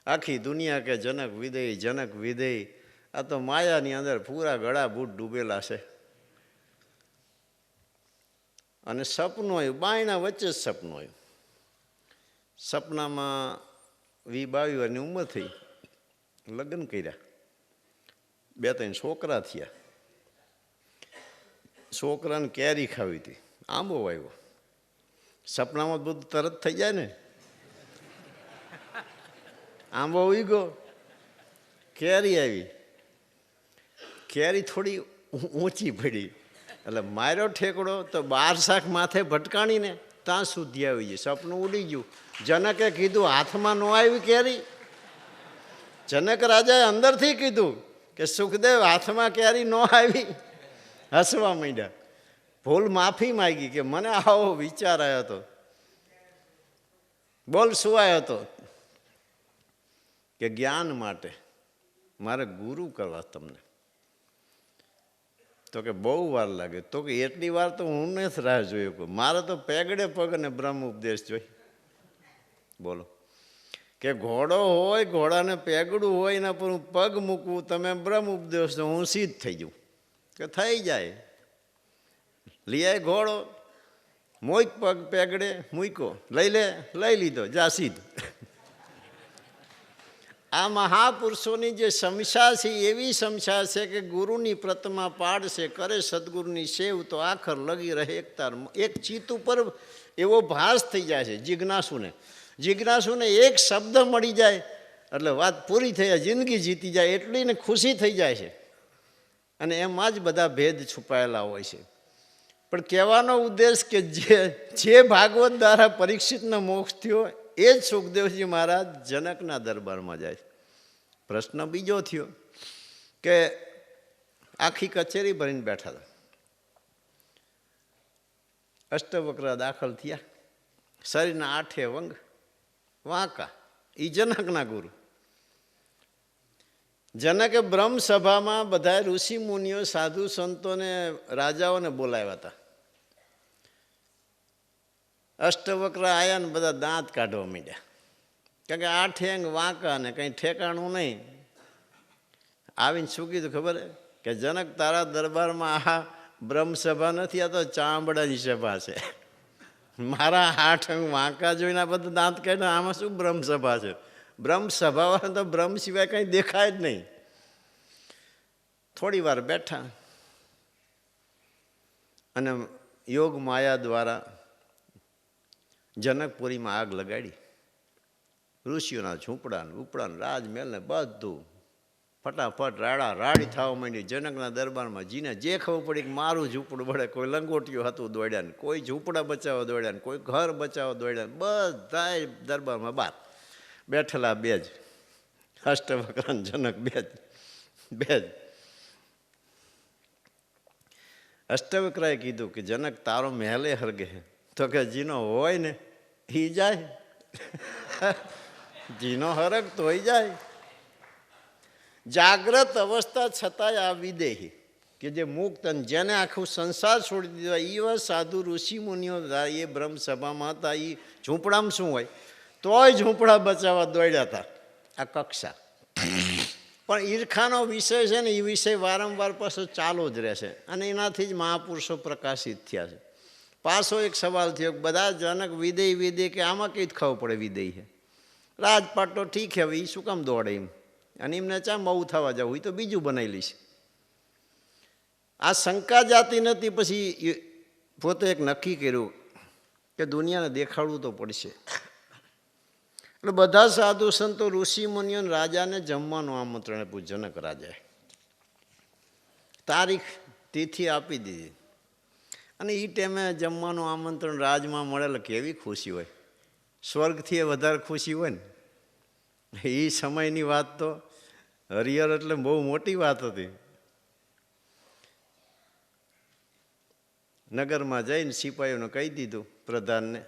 આખી દુનિયા કે જનક વિદેય, આ તો માયાની અંદર પૂરા ગળા બૂટ ડૂબેલા છે. અને સપનું આવ્યું, બાયણા વચ્ચે જ સપનું આવ્યું. સપનામાં 22 વર્ષની ઉંમર થઈ, લગ્ન કર્યા, 2-3 છોકરા થયા. છોકરાને કેરી ખાવી હતી, આંબો આવ્યો. સપનામાં બધું તરત થઈ જાય ને. આંબો ઉગ્યો, કેરી આવી, કેરી થોડી ઊંચી પડી એટલે માર્યો ઠેકડો તો 12 શાખ માથે ભટકાણીને ત્યાં સુધી આવી ગઈ. સપનું ઉડી ગયું. જનકે કીધું હાથમાં ન આવી કેરી. જનક રાજાએ અંદરથી કીધું કે સુખદેવ હાથમાં કેરી ન આવી. હસવા માંડ્યા. ભૂલ માફી માંગી કે મને આવો વિચાર આવ્યો હતો. બોલ શું આવ્યો હતો? કે જ્ઞાન માટે મારે ગુરુ કરવા તમને. તો કે બહુ વાર લાગે. તો કે એટલી વાર તો હું નથી રાહ જોયું, મારે તો પેગડે પગને બ્રહ્મ ઉપદેશ જોઈ. બોલો કે ઘોડો હોય, ઘોડાને પેગડું હોય, એના પર હું પગ મૂકવું, તમે બ્રહ્મ ઉપદેશ તો હું સિદ્ધ થઈ જાઉં. કે થઈ જાય. લઈ આય ઘોડો, મૂક પગ પેગડે, મૂક્યો, લઈ લીધો, જા સિદ્ધ. આ મહાપુરુષોની જે સમસ્યા છે એવી સમસ્યા છે કે ગુરુની પ્રતિમા પાડશે, કરે સદગુરુની સેવ તો આખર લગી રહે એકતાર. એક ચિત્ત ઉપર એવો ભાસ થઈ જાય છે જિજ્ઞાસુને એક શબ્દ મળી જાય એટલે વાત પૂરી થઈ જાય, જિંદગી જીતી જાય એટલી ને ખુશી થઈ જાય છે. અને એમાં જ બધા ભેદ છુપાયેલા હોય છે. પણ કહેવાનો ઉદ્દેશ કે જે ભાગવત દ્વારા પરીક્ષિતનો મોક્ષ થયો એ જ સુખદેવજી મહારાજ જનકના દરબારમાં જાય. પ્રશ્ન બીજો થયો કે આખી કચેરી ભરીને બેઠા હતા, અષ્ટવક્ર દાખલ થયા, શરીરના 8 અંગ વાંકા. એ જનકના ગુરુ. જનકે બ્રહ્મ સભામાં બધા ઋષિ મુનિઓ, સાધુ સંતોને, રાજાઓને બોલાવ્યા હતા. અષ્ટવક્ર આવ્યા ને બધા દાંત કાઢવા માંડ્યા, કારણ કે 8 અંગ વાંકા ને કંઈ ઠેકાણું નહીં. આવીને શું કીધું ખબર કે જનક તારા દરબારમાં આ બ્રહ્મ સભા નથી, આ તો ચામડાની સભા છે. મારા 8 અંગ વાંકા જોઈને બધા દાંત કાઢ્યા, આમાં શું બ્રહ્મ સભા છે? બ્રહ્મ સભાવાળા તો બ્રહ્મ સિવાય કંઈ દેખાય જ નહીં. થોડી વાર બેઠા અને યોગ માયા દ્વારા જનકપુરીમાં આગ લગાડી. ઋષિઓના ઝૂંપડાને ઉપડાને રાજમહેલને બધું ફટાફટ રાડી થવા માંડી. જનકના દરબારમાં જીને જે ખબર પડી કે મારું ઝૂંપડું બળે, કોઈ લંગોટીઓ હતું દોડ્યા ને, કોઈ ઝૂંપડા બચાવવા દોડ્યા ને, કોઈ ઘર બચાવવા દોડ્યા ને, બધાય દરબારમાં બહાર બેઠેલા. 2 જ અષ્ટવક્ર જનક, 2 જ. અષ્ટવક્રએ કીધું કે જનક તારો મહેલે હરગે. તો કે જીનો હોય ને એ જાય, જીનો હરગ તોય જાય. જાગ્રત અવસ્થા છતાંય આ વિદેહી કે જે મુક્ત, જેને આખું સંસાર છોડી દીધો એવા સાધુ ઋષિ મુનિઓ એ બ્રહ્મ સભામાં હતા. એ ઝૂંપડામાં શું હોય, તોય ઝૂંપડા બચાવવા દોડ્યા હતા. આ કક્ષા પણ ઈર્ખાનો વિષય છે ને એ વિષય વારંવાર પાછો ચાલુ જ રહેશે અને એનાથી જ મહાપુરુષો પ્રકાશિત થયા છે. પાછો એક સવાલ થયો, બધા જનક વિદેય કે આમાં કંઈ જ ખબર પડે વિદેય છે, રાજપાટ તો ઠીક છે, હવે એ શું કામ દોડે એમ, અને એમને ચા બહુ થવા જવું, એ તો બીજું બનાવી લઈશ. આ શંકા જાતી નથી. પછી પોતે એક નક્કી કર્યું કે દુનિયાને દેખાડવું તો પડશે. એટલે બધા સાધુ સંતો ઋષિ મુનિઓ રાજાને જમવાનું આમંત્રણ આપ્યું. જનક રાજાએ તારીખ તિથિ આપી દીધી અને એ ટાઈમે જમવાનું આમંત્રણ રાજમાં મળેલ કેવી ખુશી હોય, સ્વર્ગથી વધારે ખુશી હોય ને. એ સમયની વાત તો હરિહર એટલે બહુ મોટી વાત હતી. નગરમાં જઈને સિપાહીઓને કહી દીધું પ્રધાનને,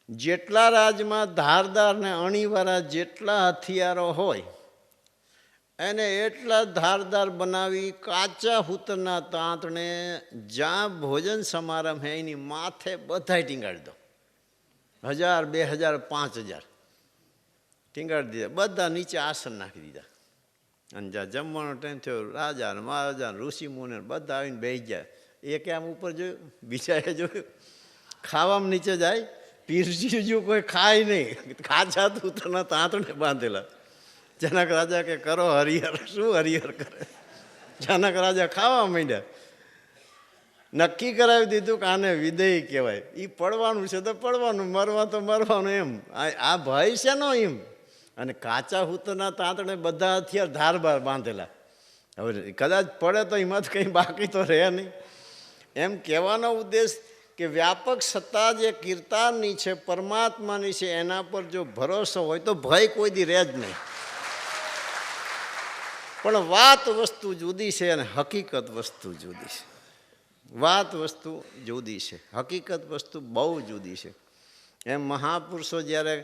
જેટલા રાજમાં ધારદાર ને અણીવાળા જેટલા હથિયારો હોય એને એટલા ધારદાર બનાવી કાચા હૂતરના તાંતણે જ્યાં ભોજન સમારંભ હે એની માથે બધાય ટીંગાડી દો. 1000, 2000, 5000 ટીંગાડી દીધા. બધા નીચે આસન નાખી દીધા. અને જ્યાં જમવાનો ટાઈમ થયો, રાજા ને મહારાજા ઋષિ મુનિ બધા આવીને બેસી જાય. એક આમ ઉપર જોયું, બીજાએ જોયું, ખાવામાં નીચે જાય, પીરસી જો કોઈ ખાય નહીં, કાચા હૂતરના તાંતણે બાંધેલા. જનક રાજા કે કરો હરિહર. શું હરિહર કરે? જનક રાજા ખાવા માંડ્યા. નક્કી કરાવી દીધું કે આને વિદેય કહેવાય. એ પડવાનું છે તો પડવાનું, મરવા તો મરવાનું એમ. આ ભય છે નો એમ. અને કાચા હૂતરના તાંતણે બધા હથિયાર ધારબાર બાંધેલા. હવે કદાચ પડે તો એમાં કંઈ બાકી તો રહે નહીં. એમ કહેવાનો ઉદ્દેશ કે વ્યાપક સત્તા જે કીર્તાનની છે, પરમાત્માની છે, એના પર જો ભરોસો હોય તો ભય કોઈ દી રહે જ નહીં. પણ વાત વસ્તુ જુદી છે અને હકીકત વસ્તુ જુદી છે. વાત વસ્તુ જુદી છે, હકીકત વસ્તુ બહુ જુદી છે. એમ મહાપુરુષો જ્યારે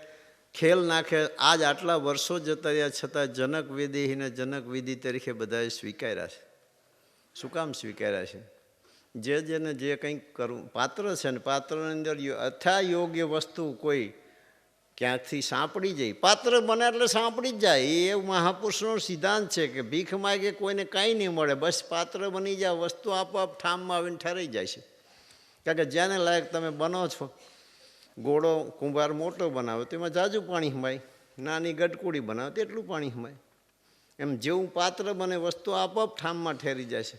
ખેલ નાખે, આજ આટલા વર્ષો જતા રહ્યા છતાં જનક વિદેહીને જનક વિધિ તરીકે બધાએ સ્વીકાર્યા છે. શું કામ સ્વીકાર્યા છે? જેને જે કંઈક કરવું પાત્ર છે ને, પાત્રની અંદર અથા યોગ્ય વસ્તુ કોઈ ક્યાંકથી સાંપડી જાય. પાત્ર બને એટલે સાંપડી જ જાય. એ મહાપુરુષનો સિદ્ધાંત છે કે ભીખ માગે કોઈને કાંઈ નહીં મળે, બસ પાત્ર બની જાય, વસ્તુ આપોઆપ ઠામમાં આવીને ઠરાઈ જાય છે. કારણ કે જેને લાયક તમે બનો છો. ઘોડો કુંભાર મોટો બનાવે તો એમાં ઝાઝું પાણી હમાય, નાની ગટકુડી બનાવે તો એટલું પાણી હમાય. એમ જેવું પાત્ર બને વસ્તુ આપોઆપ ઠામમાં ઠેરી જાય છે.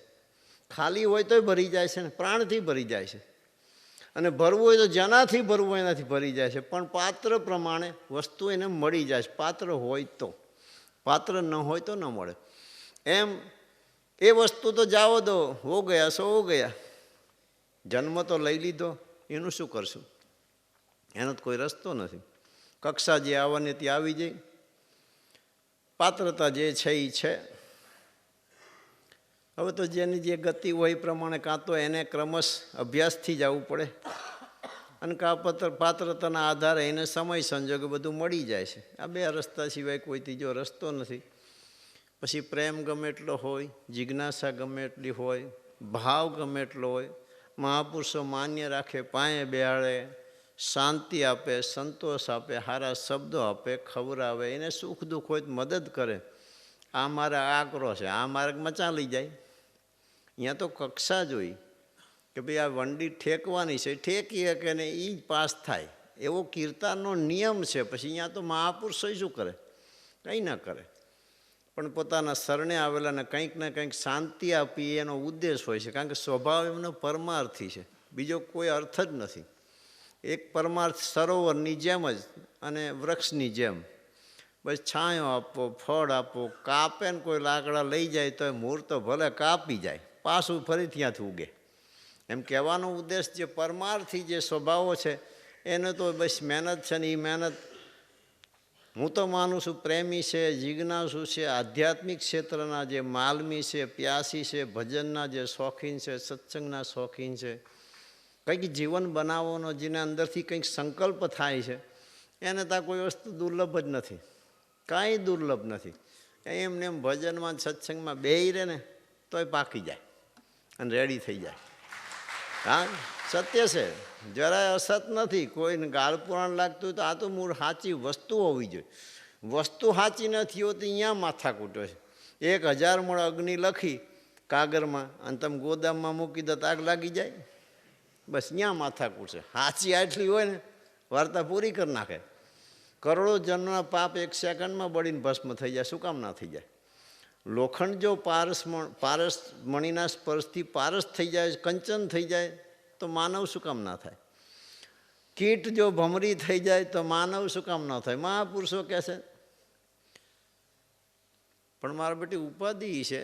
ખાલી હોય તોય ભરી જાય છે ને, પ્રાણથી ભરી જાય છે. અને ભરવું હોય તો જેનાથી ભરવું હોય એનાથી ભરી જાય છે. પણ પાત્ર પ્રમાણે વસ્તુ એને મળી જાય છે. પાત્ર હોય તો, પાત્ર ન હોય તો ન મળે. એમ એ વસ્તુ તો જાઓ દો, હો ગયા સો હો ગયા. જન્મ તો લઈ લીધો, એનું શું કરશું? એનો તો કોઈ રસ્તો નથી. કક્ષા જે આવવાની તે આવી જાય, પાત્રતા જે છે એ છે. હવે તો જેની જે ગતિ હોય એ પ્રમાણે કાં તો એને ક્રમશ અભ્યાસથી જવું પડે અને કાં પાત્રતાના આધારે એને સમય સંજોગે બધું મળી જાય છે. આ બે રસ્તા સિવાય કોઈ ત્રીજો રસ્તો નથી. પછી પ્રેમ ગમે એટલો હોય, જિજ્ઞાસા ગમે એટલી હોય, ભાવ ગમે એટલો હોય, મહાપુરુષો માન્ય રાખે, પાયે બેહાડે, શાંતિ આપે, સંતોષ આપે, સારા શબ્દો આપે, ખવડાવે, એને સુખ દુઃખ હોય તો મદદ કરે. આ મારે આકરો છે, આ માર્ગમાં ચાલી જાય. અહીંયા તો કક્ષા જોઈ કે ભાઈ આ વંડી ઠેકવાની છે, ઠેકી શકે ને એ જ પાસ થાય એવો કીર્તનનો નિયમ છે. પછી અહીંયા તો મહાપુરુષો શું કરે? કંઈ ના કરે. પણ પોતાના શરણે આવેલાને કંઈક ને કંઈક શાંતિ આપી એનો ઉદ્દેશ હોય છે. કારણ કે સ્વભાવ એમનો પરમાર્થી છે, બીજો કોઈ અર્થ જ નથી. એક પરમાર્થ સરોવરની જેમ જ અને વૃક્ષની જેમ. બસ છાંયો આપો, ફળ આપો. કાપે ને કોઈ લાકડા લઈ જાય તો મૂળ તો ભલે કાપી જાય, પાછું ફરી ત્યાંથી ઉગે. એમ કહેવાનો ઉદ્દેશ જે પરમાર્થી જે સ્વભાવો છે એને તો બસ મહેનત છે ને એ મહેનત હું તો માનું છું પ્રેમી છે, જિજ્ઞાસુ છે, આધ્યાત્મિક ક્ષેત્રના જે માલમી છે, પ્યાસી છે, ભજનના જે શોખીન છે, સત્સંગના શોખીન છે, કંઈક જીવન બનાવવાનો જેને અંદરથી કંઈક સંકલ્પ થાય છે, એને ત્યાં કોઈ વસ્તુ દુર્લભ જ નથી. કાંઈ દુર્લભ નથી. એમને એમ ભજનમાં સત્સંગમાં બેહી રહે ને તોય પાકી જાય અને રેડી થઈ જાય. હા, સત્ય છે, જરાય અસત નથી. કોઈને ગાળ પુરાણ લાગતું હોય તો આ તો મૂળ સાચી વસ્તુ હોવી જોઈએ. વસ્તુ સાચી નથી હોતી, અહીંયા માથાકૂટો છે. 1000 મણ અગ્નિ લખી કાગરમાં અને તમે ગોદામમાં મૂકી દો આગ લાગી જાય? બસ ત્યાં માથાકૂટ છે. સાચી આટલી હોય ને વાર્તા પૂરી કરી નાખે. કરોડો જન્મના પાપ 1 સેકન્ડમાં બળીને ભસ્મ થઈ જાય. શું કામ ના થઈ જાય? લોખંડ જો પારસ મણીના સ્પર્શથી પારસ થઈ જાય, કંચન થઈ જાય, તો માનવ શું કામ ના થાય? કીટ જો ભમરી થઈ જાય તો માનવ શું કામ ના થાય? મહાપુરુષો કહે છે. પણ મારા બેટી ઉપાધિ છે.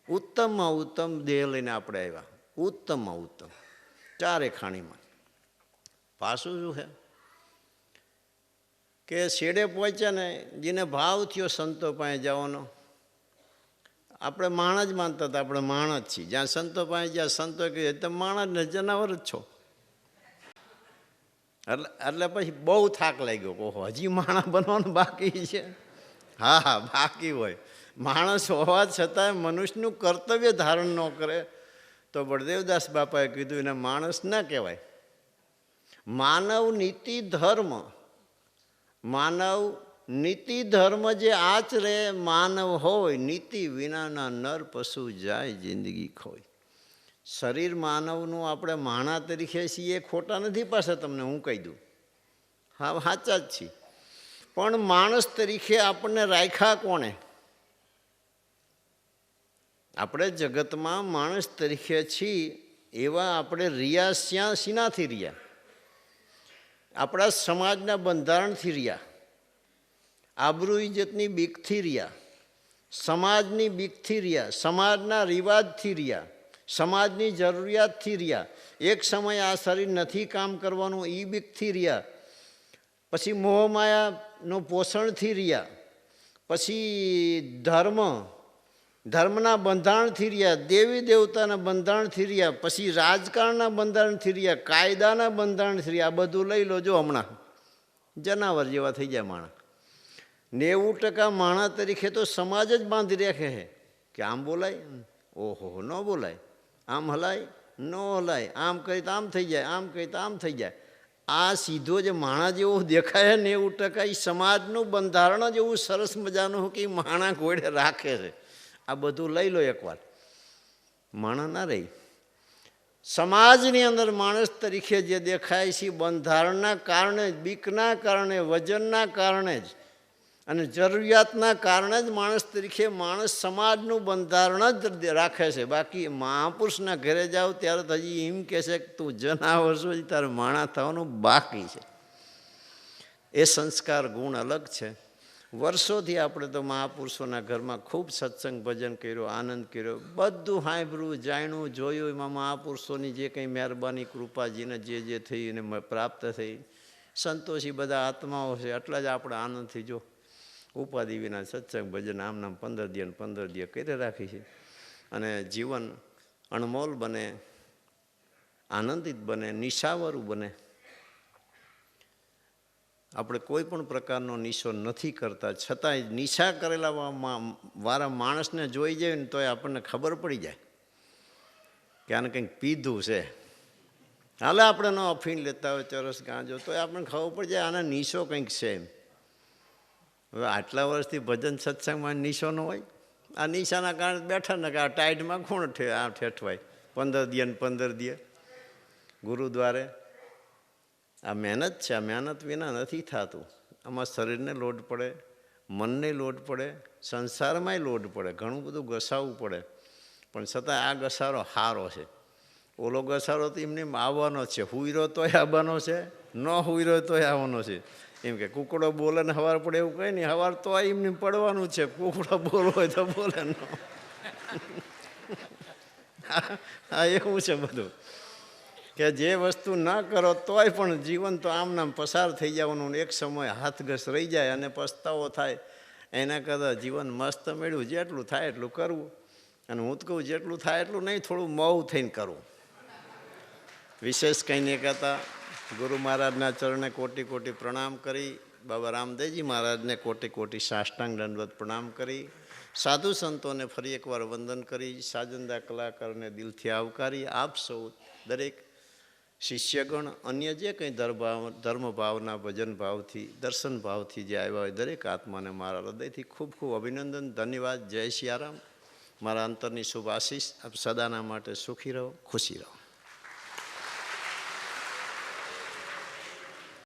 ઉત્તમમાં ઉત્તમ દેહ લઈને આપણે આવ્યા, ઉત્તમમાં ઉત્તમ 4 ખાણીમાં. પાછું શું છે કે શેડે પહોંચ્યા ને જેને ભાવ થયો સંતો પાસે જવાનો, આપણે માણસ જ માનતા હતા, આપણે માણસ જ છીએ. જ્યાં સંતો પાસે જ્યાં સંતો કહે તમે માણસ ને જનાવર જ છો. એટલે પછી બહુ થાક લાગ્યો. ઓહો, હજી માણસ બનવાનું બાકી છે. હા હા, બાકી હોય. માણસ હોવા છતાં મનુષ્યનું કર્તવ્ય ધારણ ન કરે તો બળદેવદાસ બાપાએ કીધું એને માણસ ના કહેવાય. માનવ નીતિ ધર્મ, માનવ નીતિ ધર્મ જે આચરે માનવ હોય, નીતિ વિનાના નર પશુ જાય જિંદગી ખોય. શરીર માનવનું આપણે માણા તરીકે છીએ, ખોટા નથી. પાછા તમને હું કહી દઉં, હા સાચા જ છીએ. પણ માણસ તરીકે આપણને રાખ્યા કોણે? આપણે જગતમાં માણસ તરીકે છીએ એવા આપણે રહ્યા શ્યાં શીનાથી રહ્યા? આપણા સમાજના બંધારણથી રહ્યા, આબરૂ ઇજ્જતની બીકથી રહ્યા, સમાજની બીકથી રહ્યા, સમાજના રિવાજથી રહ્યા, સમાજની જરૂરિયાતથી રહ્યા. એક સમય આ શરીર નથી કામ કરવાનું એ બીકથી રહ્યા. પછી મોહમાયાનું પોષણથી રહ્યા. પછી ધર્મના બંધારણથી રહ્યા, દેવી દેવતાના બંધારણથી રહ્યા. પછી રાજકારણના બંધારણથી રહ્યા, કાયદાના બંધારણથી રહ્યા. આ બધું લઈ લો. જો હમણાં જનાવર જેવા થઈ જાય માણસ. 90% માણસ તરીકે તો સમાજ જ બાંધી રાખે છે કે આમ બોલાય, ઓહો ન બોલાય, આમ હલાય ન હલાય, આમ કહી તો આમ થઈ જાય, આમ કહી તો આમ થઈ જાય. આ સીધો જે માણા જેવો દેખાય 90% એ સમાજનું બંધારણ જ એવું સરસ મજાનું કે માણા ઘોડે રાખે છે. આ બધું લઈ લો એકવાર, માણા ના રહી. સમાજની અંદર માણસ તરીકે જે દેખાય છે બંધારણના કારણે જ, બીકના કારણે, વજનના કારણે જ અને જરૂરિયાતના કારણે જ માણસ તરીકે માણસ સમાજનું બંધારણ જ રાખે છે. બાકી મહાપુરુષના ઘરે જાઓ ત્યારે તો હજી એમ કહે છે કે તું જનાવર છો, તારે માણા થવાનું બાકી છે. એ સંસ્કાર ગુણ અલગ છે. વર્ષોથી આપણે તો મહાપુરુષોના ઘરમાં ખૂબ સત્સંગ ભજન કર્યો, આનંદ કર્યો, બધું સાંભળ્યું, જાણ્યું, જોયું. એમાં મહાપુરુષોની જે કંઈ મહેરબાની કૃપાજીને જે થઈ એને પ્રાપ્ત થઈ, સંતોષી બધા આત્માઓ છે. એટલા જ આપણે આનંદથી જો ઉપાધિ વિના સત્સંગ ભજન આમ નામ 15 દિવસ કરી રાખી છે. અને જીવન અણમોલ બને, આનંદિત બને, નિશાવરું બને. આપણે કોઈ પણ પ્રકારનો નિશો નથી કરતા, છતાંય નિશા કરેલા વાળા માણસને જોઈ જાય ને તોય આપણને ખબર પડી જાય કે આને કંઈક પીધું છે. હાલે આપણે ન અફીણ લેતા હોય, ચરસ ગાંજો, તોય આપણને ખબર પડી જાય આના નિશો કંઈક છે. હવે આટલા વર્ષથી ભજન સત્સંગમાં નિશો ન હોય. આ નિશાના કારણે બેઠા ને કે આ ટાઈટમાં કોણ આ ઠેઠવાય 15 દિવસ ગુરુદ્વારે. આ મહેનત છે. આ મહેનત વિના નથી થતું. આમાં શરીરને લોડ પડે, મનને લોડ પડે, સંસારમાંય લોડ પડે, ઘણું બધું ઘસાવવું પડે. પણ છતાં આ ઘસારો સારો છે. ઓલો ઘસારો તો એમને આવવાનો છે. હુઈરો તોય આવવાનો છે, ન હુઈરો તોય આવવાનો છે. એમ કે કુકડો બોલે ને સવાર પડે એવું કંઈ નહીં, સવાર તો એમને પડવાનું છે. કુકડો બોલો હોય તો બોલે ન. હા, એવું છે બધું કે જે વસ્તુ ના કરો તોય પણ જીવન તો આમ નામ પસાર થઈ જવાનું. એક સમય હાથઘસ રહી જાય અને પસ્તાવો થાય. એના કરતાં જીવન મસ્ત મેળવ્યું, જેટલું થાય એટલું કરવું. અને હું તો કહું જેટલું થાય એટલું નહીં, થોડું મોં થઈને કરવું. વિશેષ કંઈ નહીં કહેતા. ગુરુ મહારાજના ચરણે કોટી કોટી પ્રણામ કરી, બાબા રામદેવજી મહારાજને કોટી કોટી સાષ્ટાંગ દંડવત પ્રણામ કરી, સાધુ સંતોને ફરી એકવાર વંદન કરી, સાજંદા કલાકારને દિલથી આવકારી. આપ સૌ દરેક શિષ્યગણ અન્ય જે કંઈ ધર્મ ભાવના ભજન ભાવથી દર્શન ભાવથી જે આવ્યા હોય દરેક આત્માને મારા હૃદયથી ખૂબ ખૂબ અભિનંદન, ધન્યવાદ. જય સિયારામ. મારા અંતરની શુભ આશીષ. આપ સદાના માટે સુખી રહો, ખુશી રહો.